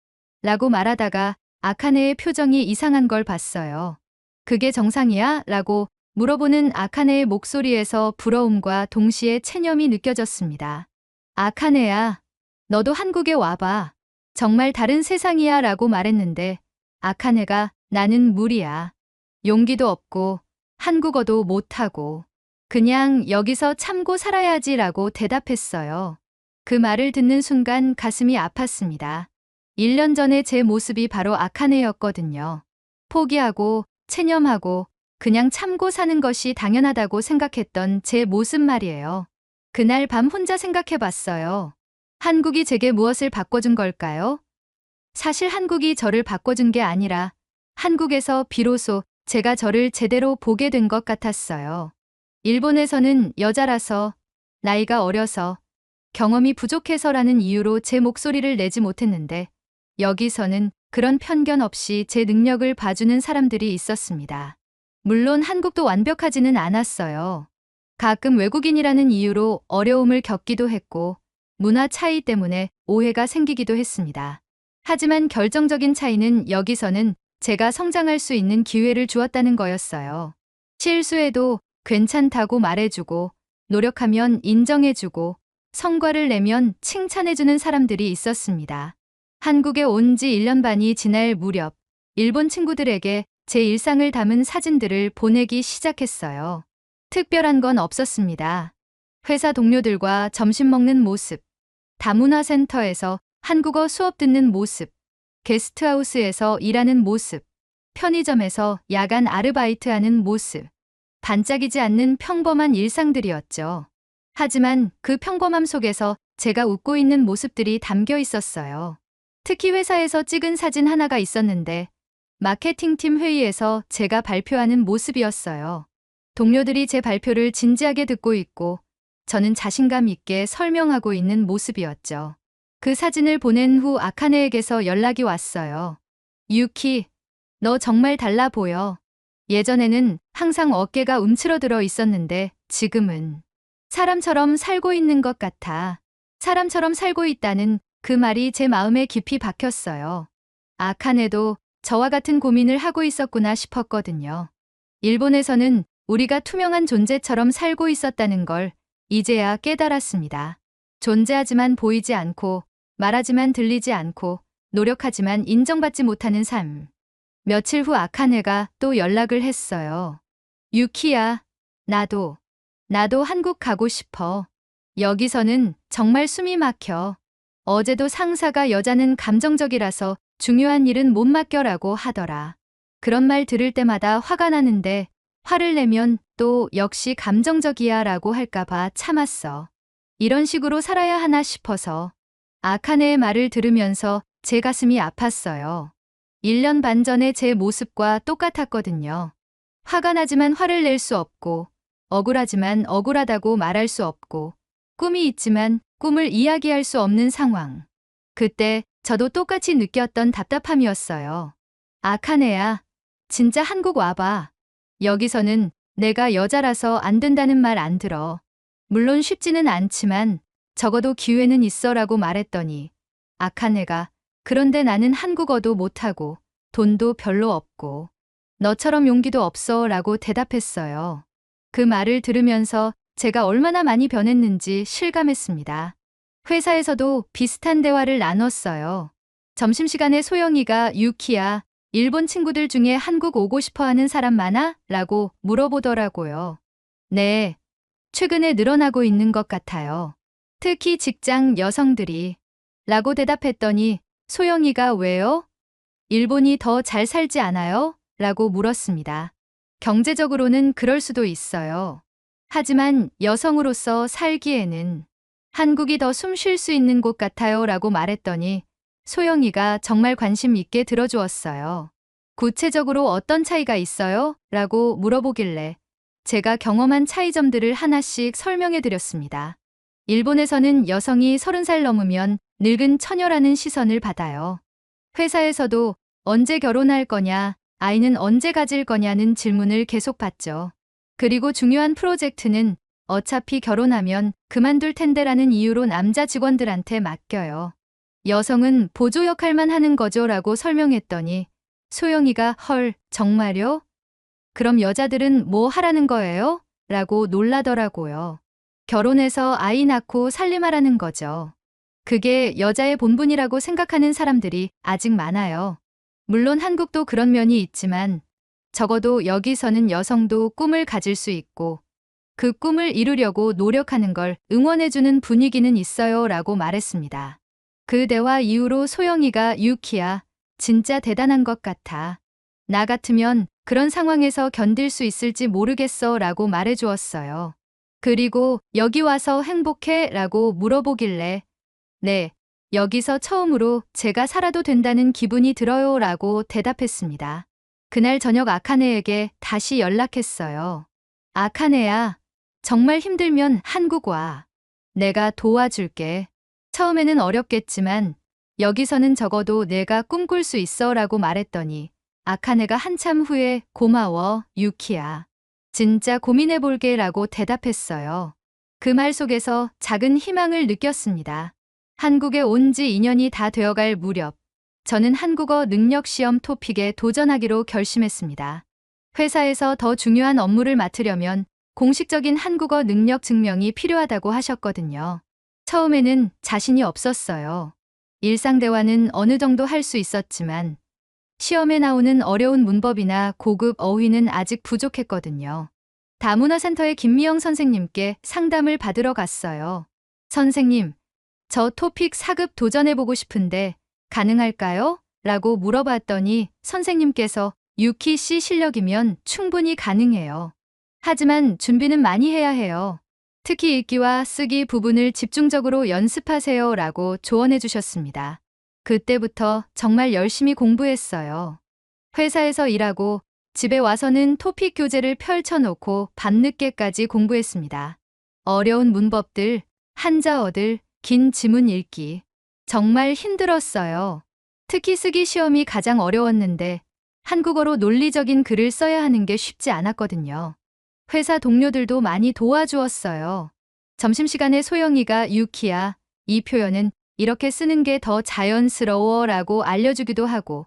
라고 말하다가 아카네의 표정이 이상한 걸 봤어요. 그게 정상이야? 라고 물어보는 아카네의 목소리에서 부러움과 동시에 체념이 느껴졌습니다. 아카네야, 너도 한국에 와봐. 정말 다른 세상이야 라고 말했는데 아카네가 나는 무리야. 용기도 없고 한국어도 못하고 그냥 여기서 참고 살아야지 라고 대답했어요. 그 말을 듣는 순간 가슴이 아팠습니다. 1년 전에 제 모습이 바로 아카네였거든요. 포기하고 체념하고 그냥 참고 사는 것이 당연하다고 생각했던 제 모습 말이에요. 그날 밤 혼자 생각해봤어요. 한국이 제게 무엇을 바꿔준 걸까요? 사실 한국이 저를 바꿔준 게 아니라 한국에서 비로소 제가 저를 제대로 보게 된 것 같았어요. 일본에서는 여자라서, 나이가 어려서, 경험이 부족해서라는 이유로 제 목소리를 내지 못했는데 여기서는 그런 편견 없이 제 능력을 봐주는 사람들이 있었습니다. 물론 한국도 완벽하지는 않았어요. 가끔 외국인이라는 이유로 어려움을 겪기도 했고 문화 차이 때문에 오해가 생기기도 했습니다. 하지만 결정적인 차이는 여기서는 제가 성장할 수 있는 기회를 주었다는 거였어요. 실수해도 괜찮다고 말해주고 노력하면 인정해주고 성과를 내면 칭찬해주는 사람들이 있었습니다. 한국에 온 지 1년 반이 지날 무렵 일본 친구들에게 제 일상을 담은 사진들을 보내기 시작했어요. 특별한 건 없었습니다. 회사 동료들과 점심 먹는 모습, 다문화센터에서 한국어 수업 듣는 모습, 게스트하우스에서 일하는 모습, 편의점에서 야간 아르바이트하는 모습, 반짝이지 않는 평범한 일상들이었죠. 하지만 그 평범함 속에서 제가 웃고 있는 모습들이 담겨 있었어요. 특히 회사에서 찍은 사진 하나가 있었는데 마케팅팀 회의에서 제가 발표하는 모습이었어요. 동료들이 제 발표를 진지하게 듣고 있고 저는 자신감 있게 설명하고 있는 모습이었죠. 그 사진을 보낸 후 아카네에게서 연락이 왔어요. 유키, 너 정말 달라 보여. 예전에는 항상 어깨가 움츠러들어 있었는데 지금은 사람처럼 살고 있는 것 같아. 사람처럼 살고 있다는 그 말이 제 마음에 깊이 박혔어요. 아카네도 저와 같은 고민을 하고 있었구나 싶었거든요. 일본에서는 우리가 투명한 존재처럼 살고 있었다는 걸 이제야 깨달았습니다. 존재하지만 보이지 않고, 말하지만 들리지 않고, 노력하지만 인정받지 못하는 삶. 며칠 후 아카네가 또 연락을 했어요. 유키야, 나도 한국 가고 싶어. 여기서는 정말 숨이 막혀. 어제도 상사가 여자는 감정적이라서 중요한 일은 못 맡겨라고 하더라. 그런 말 들을 때마다 화가 나는데 화를 내면 또 역시 감정적이야 라고 할까봐 참았어. 이런 식으로 살아야 하나 싶어서 아카네의 말을 들으면서 제 가슴이 아팠어요. 1년 반 전의 제 모습과 똑같았거든요. 화가 나지만 화를 낼 수 없고, 억울하지만 억울하다고 말할 수 없고, 꿈이 있지만 꿈을 이야기할 수 없는 상황. 그때 저도 똑같이 느꼈던 답답함이었어요. 아카네야, 진짜 한국 와봐. 여기서는 내가 여자라서 안 된다는 말 안 들어. 물론 쉽지는 않지만 적어도 기회는 있어라고 말했더니 아카네가 그런데 나는 한국어도 못하고 돈도 별로 없고 너처럼 용기도 없어 라고 대답했어요. 그 말을 들으면서 제가 얼마나 많이 변했는지 실감했습니다. 회사에서도 비슷한 대화를 나눴어요. 점심시간에 소영이가 유키야, 일본 친구들 중에 한국 오고 싶어 하는 사람 많아? 라고 물어보더라고요. 네, 최근에 늘어나고 있는 것 같아요. 특히 직장 여성들이. 라고 대답했더니 소영이가 왜요? 일본이 더 잘 살지 않아요? 라고 물었습니다. 경제적으로는 그럴 수도 있어요. 하지만 여성으로서 살기에는 한국이 더 숨 쉴 수 있는 곳 같아요 라고 말했더니 소영이가 정말 관심 있게 들어주었어요. 구체적으로 어떤 차이가 있어요? 라고 물어보길래 제가 경험한 차이점들을 하나씩 설명해 드렸습니다. 일본에서는 여성이 30살 넘으면 늙은 처녀라는 시선을 받아요. 회사에서도 언제 결혼할 거냐, 아이는 언제 가질 거냐는 질문을 계속 받죠. 그리고 중요한 프로젝트는 어차피 결혼하면 그만둘 텐데라는 이유로 남자 직원들한테 맡겨요. 여성은 보조 역할만 하는 거죠 라고 설명했더니 소영이가 헐, 정말요? 그럼 여자들은 뭐 하라는 거예요? 라고 놀라더라고요. 결혼해서 아이 낳고 살림하라는 거죠. 그게 여자의 본분이라고 생각하는 사람들이 아직 많아요. 물론 한국도 그런 면이 있지만 적어도 여기서는 여성도 꿈을 가질 수 있고 그 꿈을 이루려고 노력하는 걸 응원해주는 분위기는 있어요 라고 말했습니다. 그 대화 이후로 소영이가 유키야, 진짜 대단한 것 같아. 나 같으면 그런 상황에서 견딜 수 있을지 모르겠어 라고 말해주었어요. 그리고 여기 와서 행복해? 라고 물어보길래 네, 여기서 처음으로 제가 살아도 된다는 기분이 들어요 라고 대답했습니다. 그날 저녁 아카네에게 다시 연락했어요. 아카네야, 정말 힘들면 한국 와. 내가 도와줄게. 처음에는 어렵겠지만 여기서는 적어도 내가 꿈꿀 수 있어 라고 말했더니 아카네가 한참 후에 고마워, 유키야. 진짜 고민해볼게 라고 대답했어요. 그 말 속에서 작은 희망을 느꼈습니다. 한국에 온 지 2년이 다 되어갈 무렵, 저는 한국어 능력 시험 토픽에 도전하기로 결심했습니다. 회사에서 더 중요한 업무를 맡으려면 공식적인 한국어 능력 증명이 필요하다고 하셨거든요. 처음에는 자신이 없었어요. 일상 대화는 어느 정도 할 수 있었지만 시험에 나오는 어려운 문법이나 고급 어휘는 아직 부족했거든요. 다문화센터의 김미영 선생님께 상담을 받으러 갔어요. 선생님, 저 토픽 4급 도전해보고 싶은데 가능할까요? 라고 물어봤더니 선생님께서 유키 씨 실력이면 충분히 가능해요. 하지만 준비는 많이 해야 해요. 특히 읽기와 쓰기 부분을 집중적으로 연습하세요 라고 조언해 주셨습니다. 그때부터 정말 열심히 공부했어요. 회사에서 일하고 집에 와서는 토픽 교재를 펼쳐놓고 밤늦게까지 공부했습니다. 어려운 문법들, 한자어들, 긴 지문 읽기. 정말 힘들었어요. 특히 쓰기 시험이 가장 어려웠는데 한국어로 논리적인 글을 써야 하는 게 쉽지 않았거든요. 회사 동료들도 많이 도와주었어요. 점심시간에 소영이가 유키야, 이 표현은 이렇게 쓰는 게 더 자연스러워 라고 알려주기도 하고,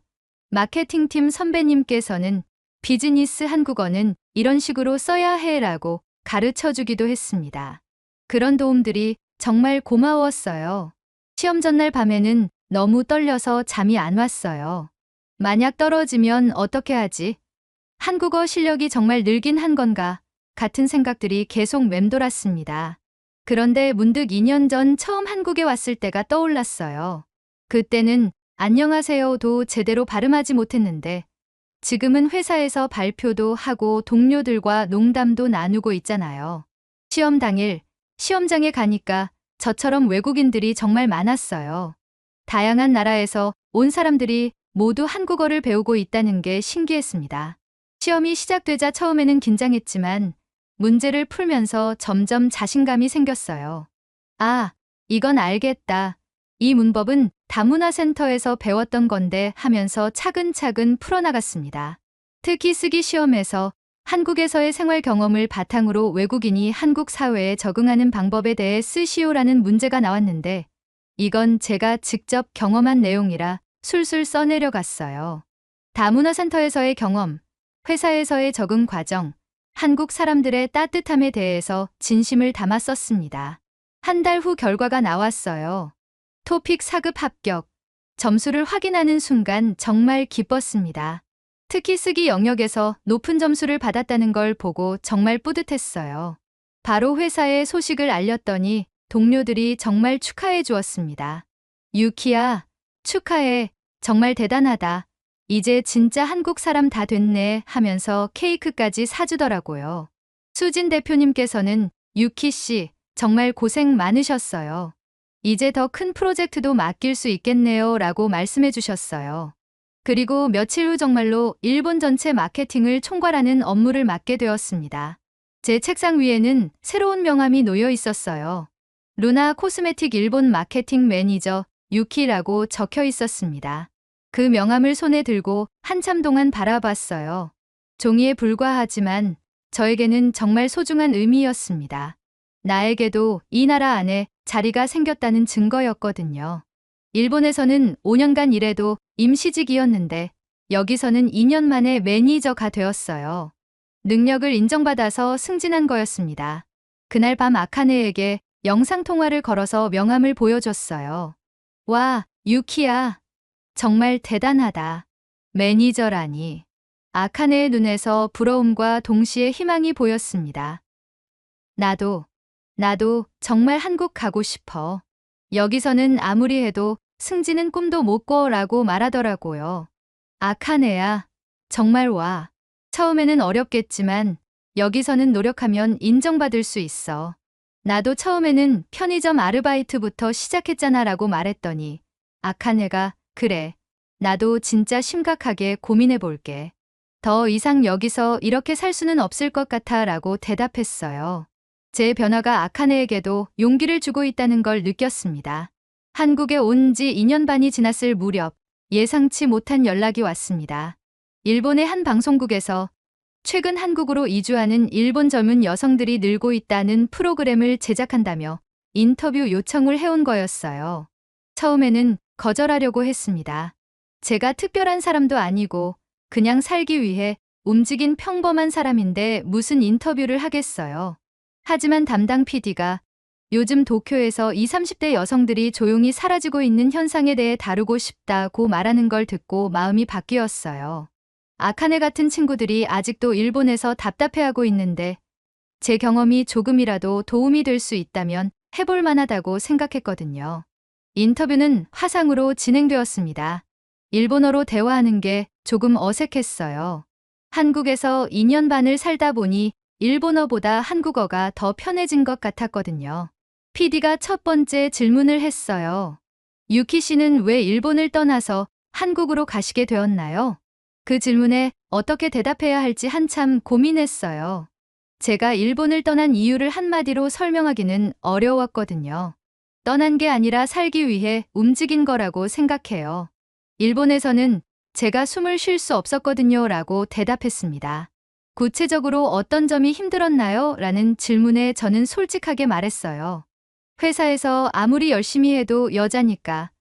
마케팅팀 선배님께서는 비즈니스 한국어는 이런 식으로 써야 해 라고 가르쳐 주기도 했습니다. 그런 도움들이 정말 고마웠어요. 시험 전날 밤에는 너무 떨려서 잠이 안 왔어요. 만약 떨어지면 어떻게 하지? 한국어 실력이 정말 늘긴 한 건가? 같은 생각들이 계속 맴돌았습니다. 그런데 문득 2년 전 처음 한국에 왔을 때가 떠올랐어요. 그때는 안녕하세요도 제대로 발음하지 못했는데 지금은 회사에서 발표도 하고 동료들과 농담도 나누고 있잖아요. 시험 당일 시험장에 가니까 저처럼 외국인들이 정말 많았어요. 다양한 나라에서 온 사람들이 모두 한국어를 배우고 있다는 게 신기했습니다. 시험이 시작되자 처음에는 긴장했지만 문제를 풀면서 점점 자신감이 생겼어요. 아, 이건 알겠다. 이 문법은 다문화센터에서 배웠던 건데 하면서 차근차근 풀어나갔습니다. 특히 쓰기 시험에서 한국에서의 생활 경험을 바탕으로 외국인이 한국 사회에 적응하는 방법에 대해 쓰시오라는 문제가 나왔는데 이건 제가 직접 경험한 내용이라 술술 써내려갔어요. 다문화센터에서의 경험, 회사에서의 적응 과정, 한국 사람들의 따뜻함에 대해서 진심을 담아 썼습니다. 한 달 후 결과가 나왔어요. 토픽 4급 합격. 점수를 확인하는 순간 정말 기뻤습니다. 특히 쓰기 영역에서 높은 점수를 받았다는 걸 보고 정말 뿌듯했어요. 바로 회사에 소식을 알렸더니 동료들이 정말 축하해 주었습니다. 유키야, 축하해. 정말 대단하다. 이제 진짜 한국 사람 다 됐네 하면서 케이크까지 사주더라고요. 수진 대표님께서는 유키 씨, 정말 고생 많으셨어요. 이제 더 큰 프로젝트도 맡길 수 있겠네요 라고 말씀해 주셨어요. 그리고 며칠 후 정말로 일본 전체 마케팅을 총괄하는 업무를 맡게 되었습니다. 제 책상 위에는 새로운 명함이 놓여 있었어요. 루나 코스메틱 일본 마케팅 매니저 유키라고 적혀 있었습니다. 그 명함을 손에 들고 한참 동안 바라봤어요. 종이에 불과하지만 저에게는 정말 소중한 의미였습니다. 나에게도 이 나라 안에 자리가 생겼다는 증거였거든요. 일본에서는 5년간 일해도 임시직이었는데 여기서는 2년 만에 매니저가 되었어요. 능력을 인정받아서 승진한 거였습니다. 그날 밤 아카네에게 영상통화를 걸어서 명함을 보여줬어요. 와, 유키야. 정말 대단하다. 매니저라니. 아카네의 눈에서 부러움과 동시에 희망이 보였습니다. 나도 정말 한국 가고 싶어. 여기서는 아무리 해도 승진은 꿈도 못 꿔라고 말하더라고요. 아카네야, 정말 와. 처음에는 어렵겠지만 여기서는 노력하면 인정받을 수 있어. 나도 처음에는 편의점 아르바이트부터 시작했잖아 라고 말했더니 아카네가 그래, 나도 진짜 심각하게 고민해 볼게. 더 이상 여기서 이렇게 살 수는 없을 것 같아 라고 대답했어요. 제 변화가 아카네에게도 용기를 주고 있다는 걸 느꼈습니다. 한국에 온 지 2년 반이 지났을 무렵 예상치 못한 연락이 왔습니다. 일본의 한 방송국에서 최근 한국으로 이주하는 일본 젊은 여성들이 늘고 있다는 프로그램을 제작한다며 인터뷰 요청을 해온 거였어요. 처음에는 거절하려고 했습니다. 제가 특별한 사람도 아니고 그냥 살기 위해 움직인 평범한 사람인데 무슨 인터뷰를 하겠어요. 하지만 담당 PD가 요즘 도쿄에서 20, 30대 여성들이 조용히 사라지고 있는 현상에 대해 다루고 싶다고 말하는 걸 듣고 마음이 바뀌었어요. 아카네 같은 친구들이 아직도 일본에서 답답해하고 있는데 제 경험이 조금이라도 도움이 될 수 있다면 해볼 만하다고 생각했거든요. 인터뷰는 화상으로 진행되었습니다. 일본어로 대화하는 게 조금 어색했어요. 한국에서 2년 반을 살다 보니 일본어보다 한국어가 더 편해진 것 같았거든요. PD가 첫 번째 질문을 했어요. 유키 씨는 왜 일본을 떠나서 한국으로 가시게 되었나요? 그 질문에 어떻게 대답해야 할지 한참 고민했어요. 제가 일본을 떠난 이유를 한마디로 설명하기는 어려웠거든요. 떠난 게 아니라 살기 위해 움직인 거라고 생각해요. 일본에서는 제가 숨을 쉴 수 없었거든요 라고 대답했습니다. 구체적으로 어떤 점이 힘들었나요? 라는 질문에 저는 솔직하게 말했어요. 회사에서 아무리 열심히 해도 여자니까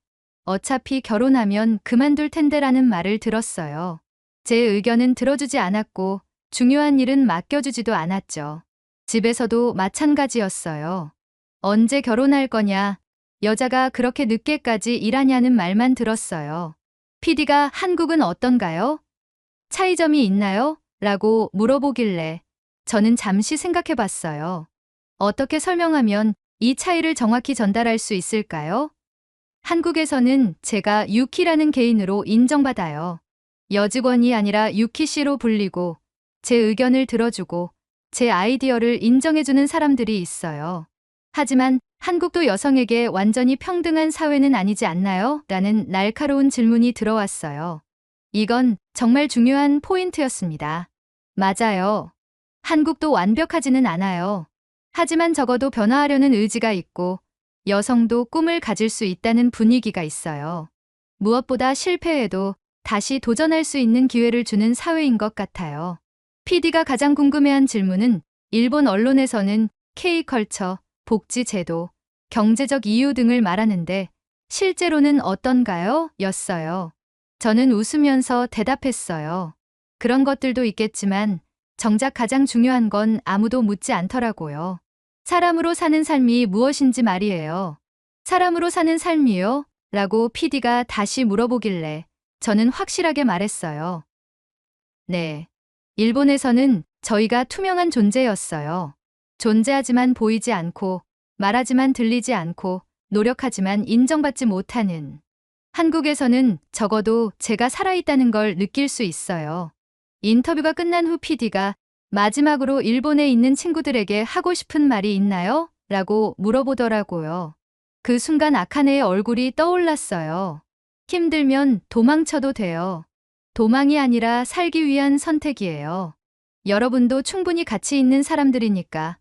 어차피 결혼하면 그만둘 텐데라는 말을 들었어요. 제 의견은 들어주지 않았고 중요한 일은 맡겨주지도 않았죠. 집에서도 마찬가지였어요. 언제 결혼할 거냐? 여자가 그렇게 늦게까지 일하냐는 말만 들었어요. PD가 한국은 어떤가요? 차이점이 있나요? 라고 물어보길래 저는 잠시 생각해 봤어요. 어떻게 설명하면 이 차이를 정확히 전달할 수 있을까요? 한국에서는 제가 유키라는 개인으로 인정받아요. 여직원이 아니라 유키 씨로 불리고 제 의견을 들어주고 제 아이디어를 인정해주는 사람들이 있어요. 하지만 한국도 여성에게 완전히 평등한 사회는 아니지 않나요? 라는 날카로운 질문이 들어왔어요. 이건 정말 중요한 포인트였습니다. 맞아요. 한국도 완벽하지는 않아요. 하지만 적어도 변화하려는 의지가 있고 여성도 꿈을 가질 수 있다는 분위기가 있어요. 무엇보다 실패해도 다시 도전할 수 있는 기회를 주는 사회인 것 같아요. PD가 가장 궁금해한 질문은 일본 언론에서는 K컬처, 복지 제도, 경제적 이유 등을 말하는데 실제로는 어떤가요? 였어요. 저는 웃으면서 대답했어요. 그런 것들도 있겠지만 정작 가장 중요한 건 아무도 묻지 않더라고요. 사람으로 사는 삶이 무엇인지 말이에요. 사람으로 사는 삶이요? 라고 PD가 다시 물어보길래 저는 확실하게 말했어요. 네. 일본에서는 저희가 투명한 존재였어요. 존재하지만 보이지 않고, 말하지만 들리지 않고, 노력하지만 인정받지 못하는. 한국에서는 적어도 제가 살아있다는 걸 느낄 수 있어요. 인터뷰가 끝난 후 PD가 마지막으로 일본에 있는 친구들에게 하고 싶은 말이 있나요? 라고 물어보더라고요. 그 순간 아카네의 얼굴이 떠올랐어요. 힘들면 도망쳐도 돼요. 도망이 아니라 살기 위한 선택이에요. 여러분도 충분히 가치 있는 사람들이니까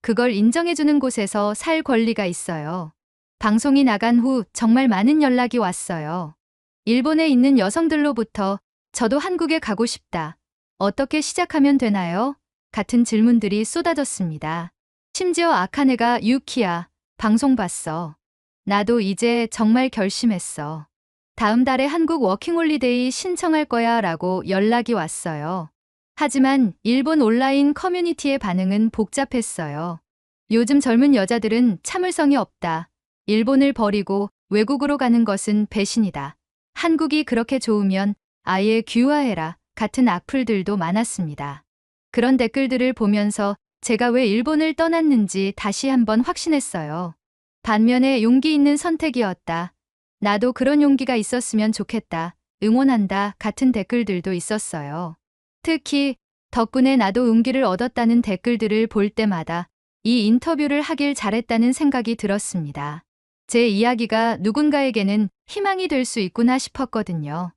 그걸 인정해주는 곳에서 살 권리가 있어요. 방송이 나간 후 정말 많은 연락이 왔어요. 일본에 있는 여성들로부터 저도 한국에 가고 싶다. 어떻게 시작하면 되나요? 같은 질문들이 쏟아졌습니다. 심지어 아카네가 유키야, 방송 봤어. 나도 이제 정말 결심했어. 다음 달에 한국 워킹홀리데이 신청할 거야 라고 연락이 왔어요. 하지만 일본 온라인 커뮤니티의 반응은 복잡했어요. 요즘 젊은 여자들은 참을성이 없다. 일본을 버리고 외국으로 가는 것은 배신이다. 한국이 그렇게 좋으면 아예 귀화해라. 같은 악플들도 많았습니다. 그런 댓글들을 보면서 제가 왜 일본을 떠났는지 다시 한번 확신했어요. 반면에 용기 있는 선택이었다. 나도 그런 용기가 있었으면 좋겠다. 응원한다. 같은 댓글들도 있었어요. 특히 덕분에 나도 용기를 얻었다는 댓글들을 볼 때마다 이 인터뷰를 하길 잘했다는 생각이 들었습니다. 제 이야기가 누군가에게는 희망이 될 수 있구나 싶었거든요.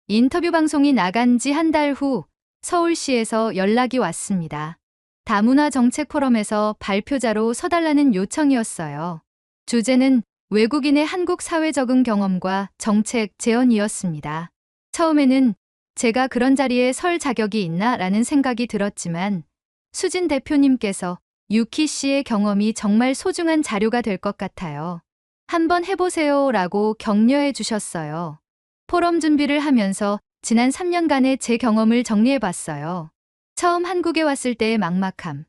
인터뷰 방송이 나간 지 한 달 후 서울시에서 연락이 왔습니다. 다문화 정책 포럼에서 발표자로 서달라는 요청이었어요. 주제는 외국인의 한국 사회 적응 경험과 정책 제언이었습니다. 처음에는 제가 그런 자리에 설 자격이 있나 라는 생각이 들었지만 수진 대표님께서 유키 씨의 경험이 정말 소중한 자료가 될 것 같아요. 한번 해보세요 라고 격려해 주셨어요. 포럼 준비를 하면서 지난 3년간의 제 경험을 정리해봤어요. 처음 한국에 왔을 때의 막막함,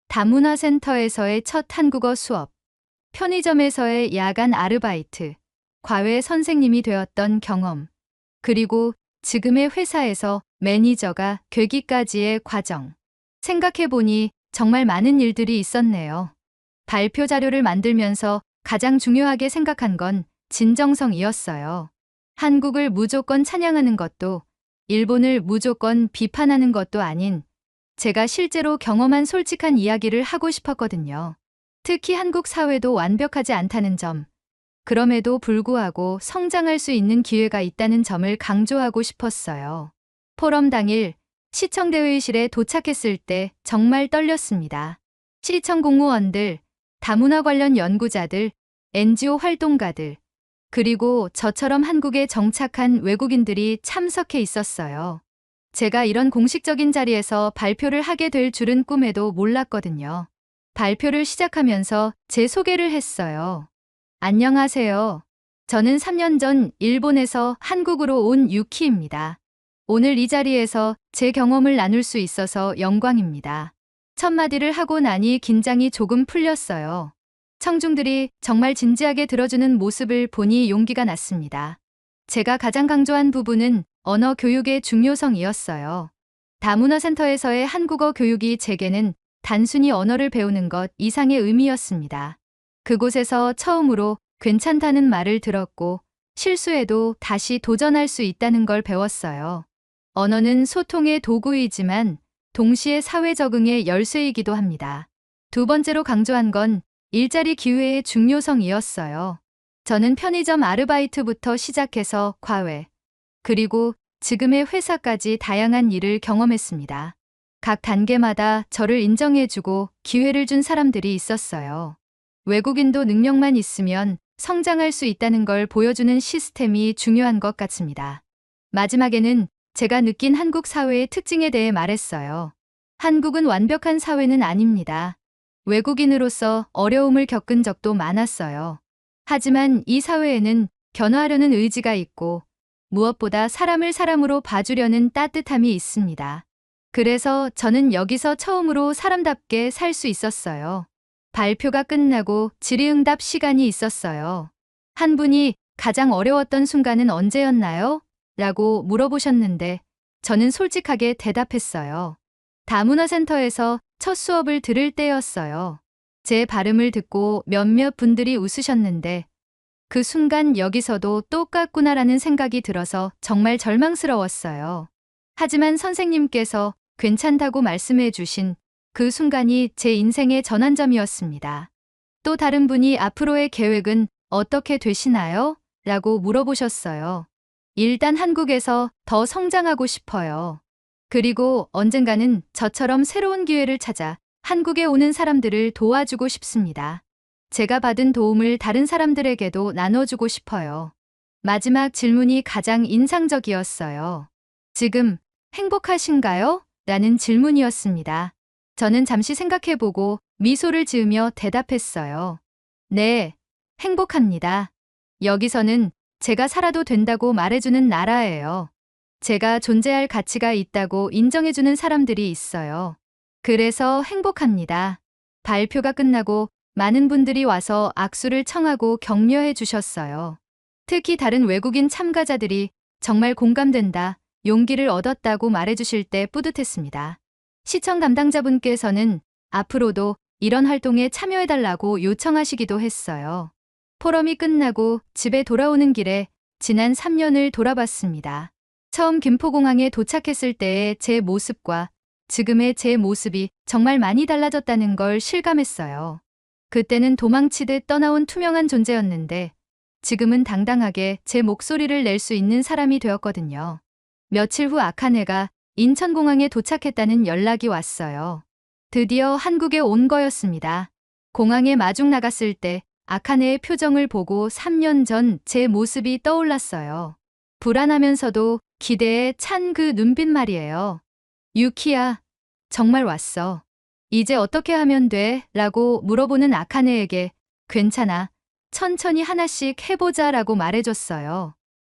다문화 센터에서의 첫 한국어 수업, 편의점에서의 야간 아르바이트, 과외 선생님이 되었던 경험, 그리고 지금의 회사에서 매니저가 되기까지의 과정. 생각해보니 정말 많은 일들이 있었네요. 발표 자료를 만들면서 가장 중요하게 생각한 건 진정성이었어요. 한국을 무조건 찬양하는 것도 일본을 무조건 비판하는 것도 아닌 제가 실제로 경험한 솔직한 이야기를 하고 싶었거든요. 특히 한국 사회도 완벽하지 않다는 점, 그럼에도 불구하고 성장할 수 있는 기회가 있다는 점을 강조하고 싶었어요. 포럼 당일 시청대회의실에 도착했을 때 정말 떨렸습니다. 시청 공무원들, 다문화 관련 연구자들, NGO 활동가들, 그리고 저처럼 한국에 정착한 외국인들이 참석해 있었어요. 제가 이런 공식적인 자리에서 발표를 하게 될 줄은 꿈에도 몰랐거든요. 발표를 시작하면서 제 소개를 했어요. 안녕하세요. 저는 3년 전 일본에서 한국으로 온 유키입니다. 오늘 이 자리에서 제 경험을 나눌 수 있어서 영광입니다. 첫 마디를 하고 나니 긴장이 조금 풀렸어요. 청중들이 정말 진지하게 들어주는 모습을 보니 용기가 났습니다. 제가 가장 강조한 부분은 언어 교육의 중요성이었어요. 다문화 센터에서의 한국어 교육이 제게는 단순히 언어를 배우는 것 이상의 의미였습니다. 그곳에서 처음으로 괜찮다는 말을 들었고 실수해도 다시 도전할 수 있다는 걸 배웠어요. 언어는 소통의 도구이지만 동시에 사회 적응의 열쇠이기도 합니다. 두 번째로 강조한 건 일자리 기회의 중요성이었어요. 저는 편의점 아르바이트부터 시작해서 과외, 그리고 지금의 회사까지 다양한 일을 경험했습니다. 각 단계마다 저를 인정해주고 기회를 준 사람들이 있었어요. 외국인도 능력만 있으면 성장할 수 있다는 걸 보여주는 시스템이 중요한 것 같습니다. 마지막에는 제가 느낀 한국 사회의 특징에 대해 말했어요. 한국은 완벽한 사회는 아닙니다. 외국인으로서 어려움을 겪은 적도 많았어요. 하지만 이 사회에는 변화하려는 의지가 있고 무엇보다 사람을 사람으로 봐주려는 따뜻함이 있습니다. 그래서 저는 여기서 처음으로 사람답게 살 수 있었어요. 발표가 끝나고 질의응답 시간이 있었어요. 한 분이 가장 어려웠던 순간은 언제였나요? 라고 물어보셨는데 저는 솔직하게 대답했어요. 다문화 센터에서 첫 수업을 들을 때였어요. 제 발음을 듣고 몇몇 분들이 웃으셨는데 그 순간 여기서도 똑같구나라는 생각이 들어서 정말 절망스러웠어요. 하지만 선생님께서 괜찮다고 말씀해 주신 그 순간이 제 인생의 전환점이었습니다. 또 다른 분이 앞으로의 계획은 어떻게 되시나요? 라고 물어보셨어요. 일단 한국에서 더 성장하고 싶어요. 그리고 언젠가는 저처럼 새로운 기회를 찾아 한국에 오는 사람들을 도와주고 싶습니다. 제가 받은 도움을 다른 사람들에게도 나눠주고 싶어요. 마지막 질문이 가장 인상적이었어요. 지금 행복하신가요? 라는 질문이었습니다. 저는 잠시 생각해보고 미소를 지으며 대답했어요. 네, 행복합니다. 여기서는 제가 살아도 된다고 말해주는 나라예요. 제가 존재할 가치가 있다고 인정해주는 사람들이 있어요. 그래서 행복합니다. 발표가 끝나고 많은 분들이 와서 악수를 청하고 격려해 주셨어요. 특히 다른 외국인 참가자들이 정말 공감된다, 용기를 얻었다고 말해주실 때 뿌듯했습니다. 시청 담당자분께서는 앞으로도 이런 활동에 참여해달라고 요청하시기도 했어요. 포럼이 끝나고 집에 돌아오는 길에 지난 3년을 돌아봤습니다. 처음 김포공항에 도착했을 때의 제 모습과 지금의 제 모습이 정말 많이 달라졌다는 걸 실감했어요. 그때는 도망치듯 떠나온 투명한 존재였는데 지금은 당당하게 제 목소리를 낼 수 있는 사람이 되었거든요. 며칠 후 아카네가 인천공항에 도착했다는 연락이 왔어요. 드디어 한국에 온 거였습니다. 공항에 마중 나갔을 때 아카네의 표정을 보고 3년 전 제 모습이 떠올랐어요. 불안하면서도 기대에 찬 그 눈빛 말이에요. 유키야, 정말 왔어. 이제 어떻게 하면 돼? 라고 물어보는 아카네에게 괜찮아. 천천히 하나씩 해보자 라고 말해줬어요.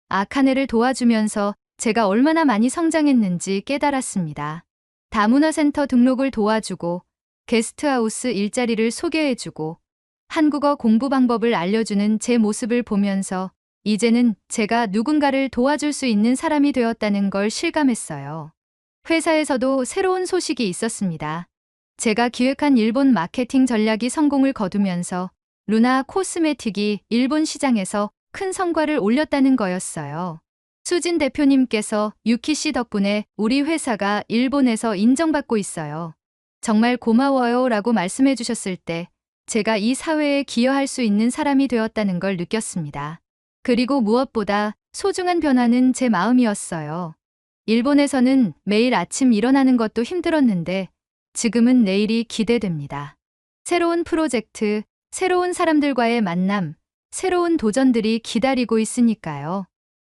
아카네를 도와주면서 제가 얼마나 많이 성장했는지 깨달았습니다. 다문화 센터 등록을 도와주고 게스트하우스 일자리를 소개해주고 한국어 공부 방법을 알려주는 제 모습을 보면서 이제는 제가 누군가를 도와줄 수 있는 사람이 되었다는 걸 실감했어요. 회사에서도 새로운 소식이 있었습니다. 제가 기획한 일본 마케팅 전략이 성공을 거두면서 루나 코스메틱이 일본 시장에서 큰 성과를 올렸다는 거였어요. 수진 대표님께서 유키 씨 덕분에 우리 회사가 일본에서 인정받고 있어요. 정말 고마워요 라고 말씀해 주셨을 때 제가 이 사회에 기여할 수 있는 사람이 되었다는 걸 느꼈습니다. 그리고 무엇보다 소중한 변화는 제 마음이었어요. 일본에서는 매일 아침 일어나는 것도 힘들었는데 지금은 내일이 기대됩니다. 새로운 프로젝트, 새로운 사람들과의 만남, 새로운 도전들이 기다리고 있으니까요.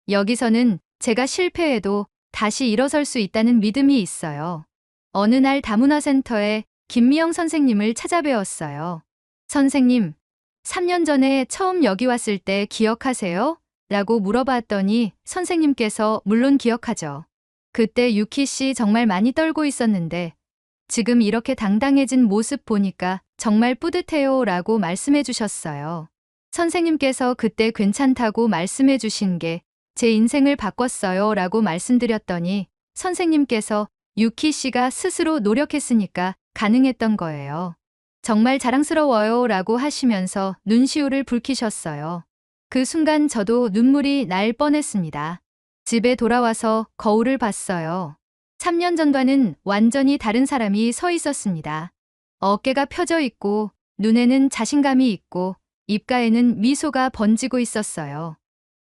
여기서는 제가 실패해도 다시 일어설 수 있다는 믿음이 있어요. 어느 날 다문화센터에 김미영 선생님을 찾아뵈었어요. 선생님, 3년 전에 처음 여기 왔을 때 기억하세요? 라고 물어봤더니 선생님께서 물론 기억하죠. 그때 유키 씨 정말 많이 떨고 있었는데 지금 이렇게 당당해진 모습 보니까 정말 뿌듯해요 라고 말씀해 주셨어요. 선생님께서 그때 괜찮다고 말씀해 주신 게 제 인생을 바꿨어요 라고 말씀드렸더니 선생님께서 유키 씨가 스스로 노력했으니까 가능했던 거예요. 정말 자랑스러워요 라고 하시면서 눈시울을 붉히셨어요. 그 순간 저도 눈물이 날 뻔했습니다. 집에 돌아와서 거울을 봤어요. 3년 전과는 완전히 다른 사람이 서 있었습니다. 어깨가 펴져 있고 눈에는 자신감이 있고 입가에는 미소가 번지고 있었어요.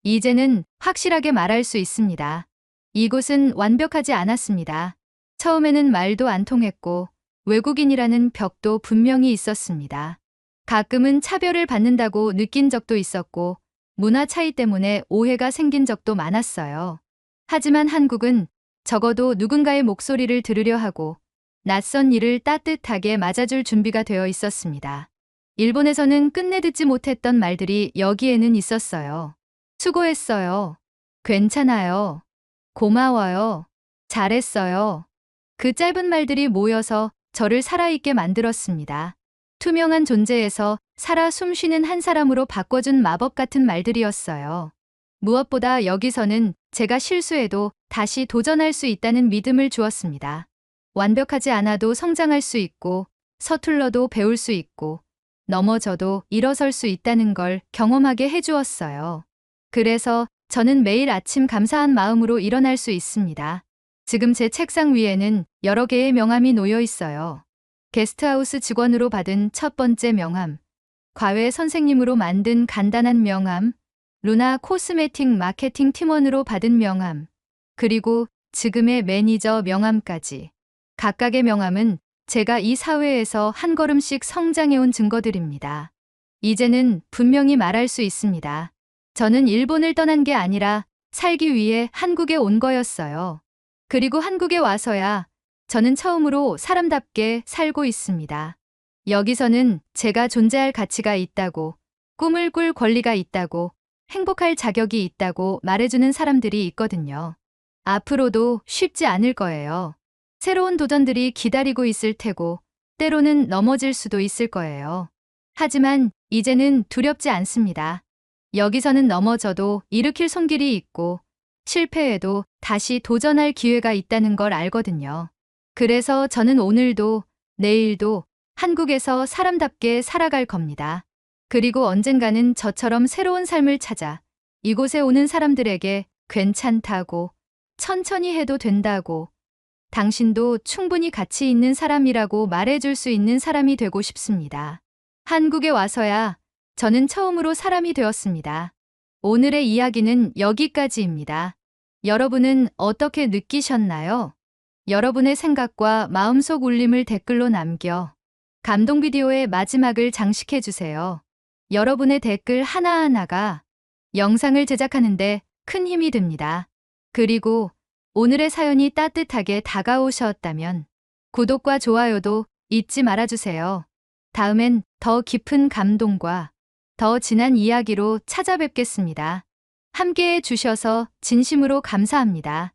이제는 확실하게 말할 수 있습니다. 이곳은 완벽하지 않았습니다. 처음에는 말도 안 통했고 외국인이라는 벽도 분명히 있었습니다. 가끔은 차별을 받는다고 느낀 적도 있었고 문화 차이 때문에 오해가 생긴 적도 많았어요. 하지만 한국은 적어도 누군가의 목소리를 들으려 하고 낯선 일을 따뜻하게 맞아줄 준비가 되어 있었습니다. 일본에서는 끝내 듣지 못했던 말들이 여기에는 있었어요. 수고했어요. 괜찮아요. 고마워요. 잘했어요. 그 짧은 말들이 모여서 저를 살아있게 만들었습니다. 투명한 존재에서 살아 숨쉬는 한 사람으로 바꿔준 마법 같은 말들이었어요. 무엇보다 여기서는 제가 실수해도 다시 도전할 수 있다는 믿음을 주었습니다. 완벽하지 않아도 성장할 수 있고 서툴러도 배울 수 있고 넘어져도 일어설 수 있다는 걸 경험하게 해주었어요. 그래서 저는 매일 아침 감사한 마음으로 일어날 수 있습니다. 지금 제 책상 위에는 여러 개의 명함이 놓여 있어요. 게스트하우스 직원으로 받은 첫 번째 명함, 과외 선생님으로 만든 간단한 명함, 루나 코스메틱 마케팅 팀원으로 받은 명함, 그리고 지금의 매니저 명함까지. 각각의 명함은 제가 이 사회에서 한 걸음씩 성장해온 증거들입니다. 이제는 분명히 말할 수 있습니다. 저는 일본을 떠난 게 아니라 살기 위해 한국에 온 거였어요. 그리고 한국에 와서야 저는 처음으로 사람답게 살고 있습니다. 여기서는 제가 존재할 가치가 있다고, 꿈을 꿀 권리가 있다고, 행복할 자격이 있다고 말해주는 사람들이 있거든요. 앞으로도 쉽지 않을 거예요. 새로운 도전들이 기다리고 있을 테고, 때로는 넘어질 수도 있을 거예요. 하지만 이제는 두렵지 않습니다. 여기서는 넘어져도 일으킬 손길이 있고, 실패해도 다시 도전할 기회가 있다는 걸 알거든요. 그래서 저는 오늘도, 내일도 한국에서 사람답게 살아갈 겁니다. 그리고 언젠가는 저처럼 새로운 삶을 찾아 이곳에 오는 사람들에게 괜찮다고, 천천히 해도 된다고, 당신도 충분히 가치 있는 사람이라고 말해줄 수 있는 사람이 되고 싶습니다. 한국에 와서야 저는 처음으로 사람이 되었습니다. 오늘의 이야기는 여기까지입니다. 여러분은 어떻게 느끼셨나요? 여러분의 생각과 마음속 울림을 댓글로 남겨 감동 비디오의 마지막을 장식해주세요. 여러분의 댓글 하나하나가 영상을 제작하는데 큰 힘이 됩니다. 그리고 오늘의 사연이 따뜻하게 다가오셨다면 구독과 좋아요도 잊지 말아주세요. 다음엔 더 깊은 감동과 더 진한 이야기로 찾아뵙겠습니다. 함께해 주셔서 진심으로 감사합니다.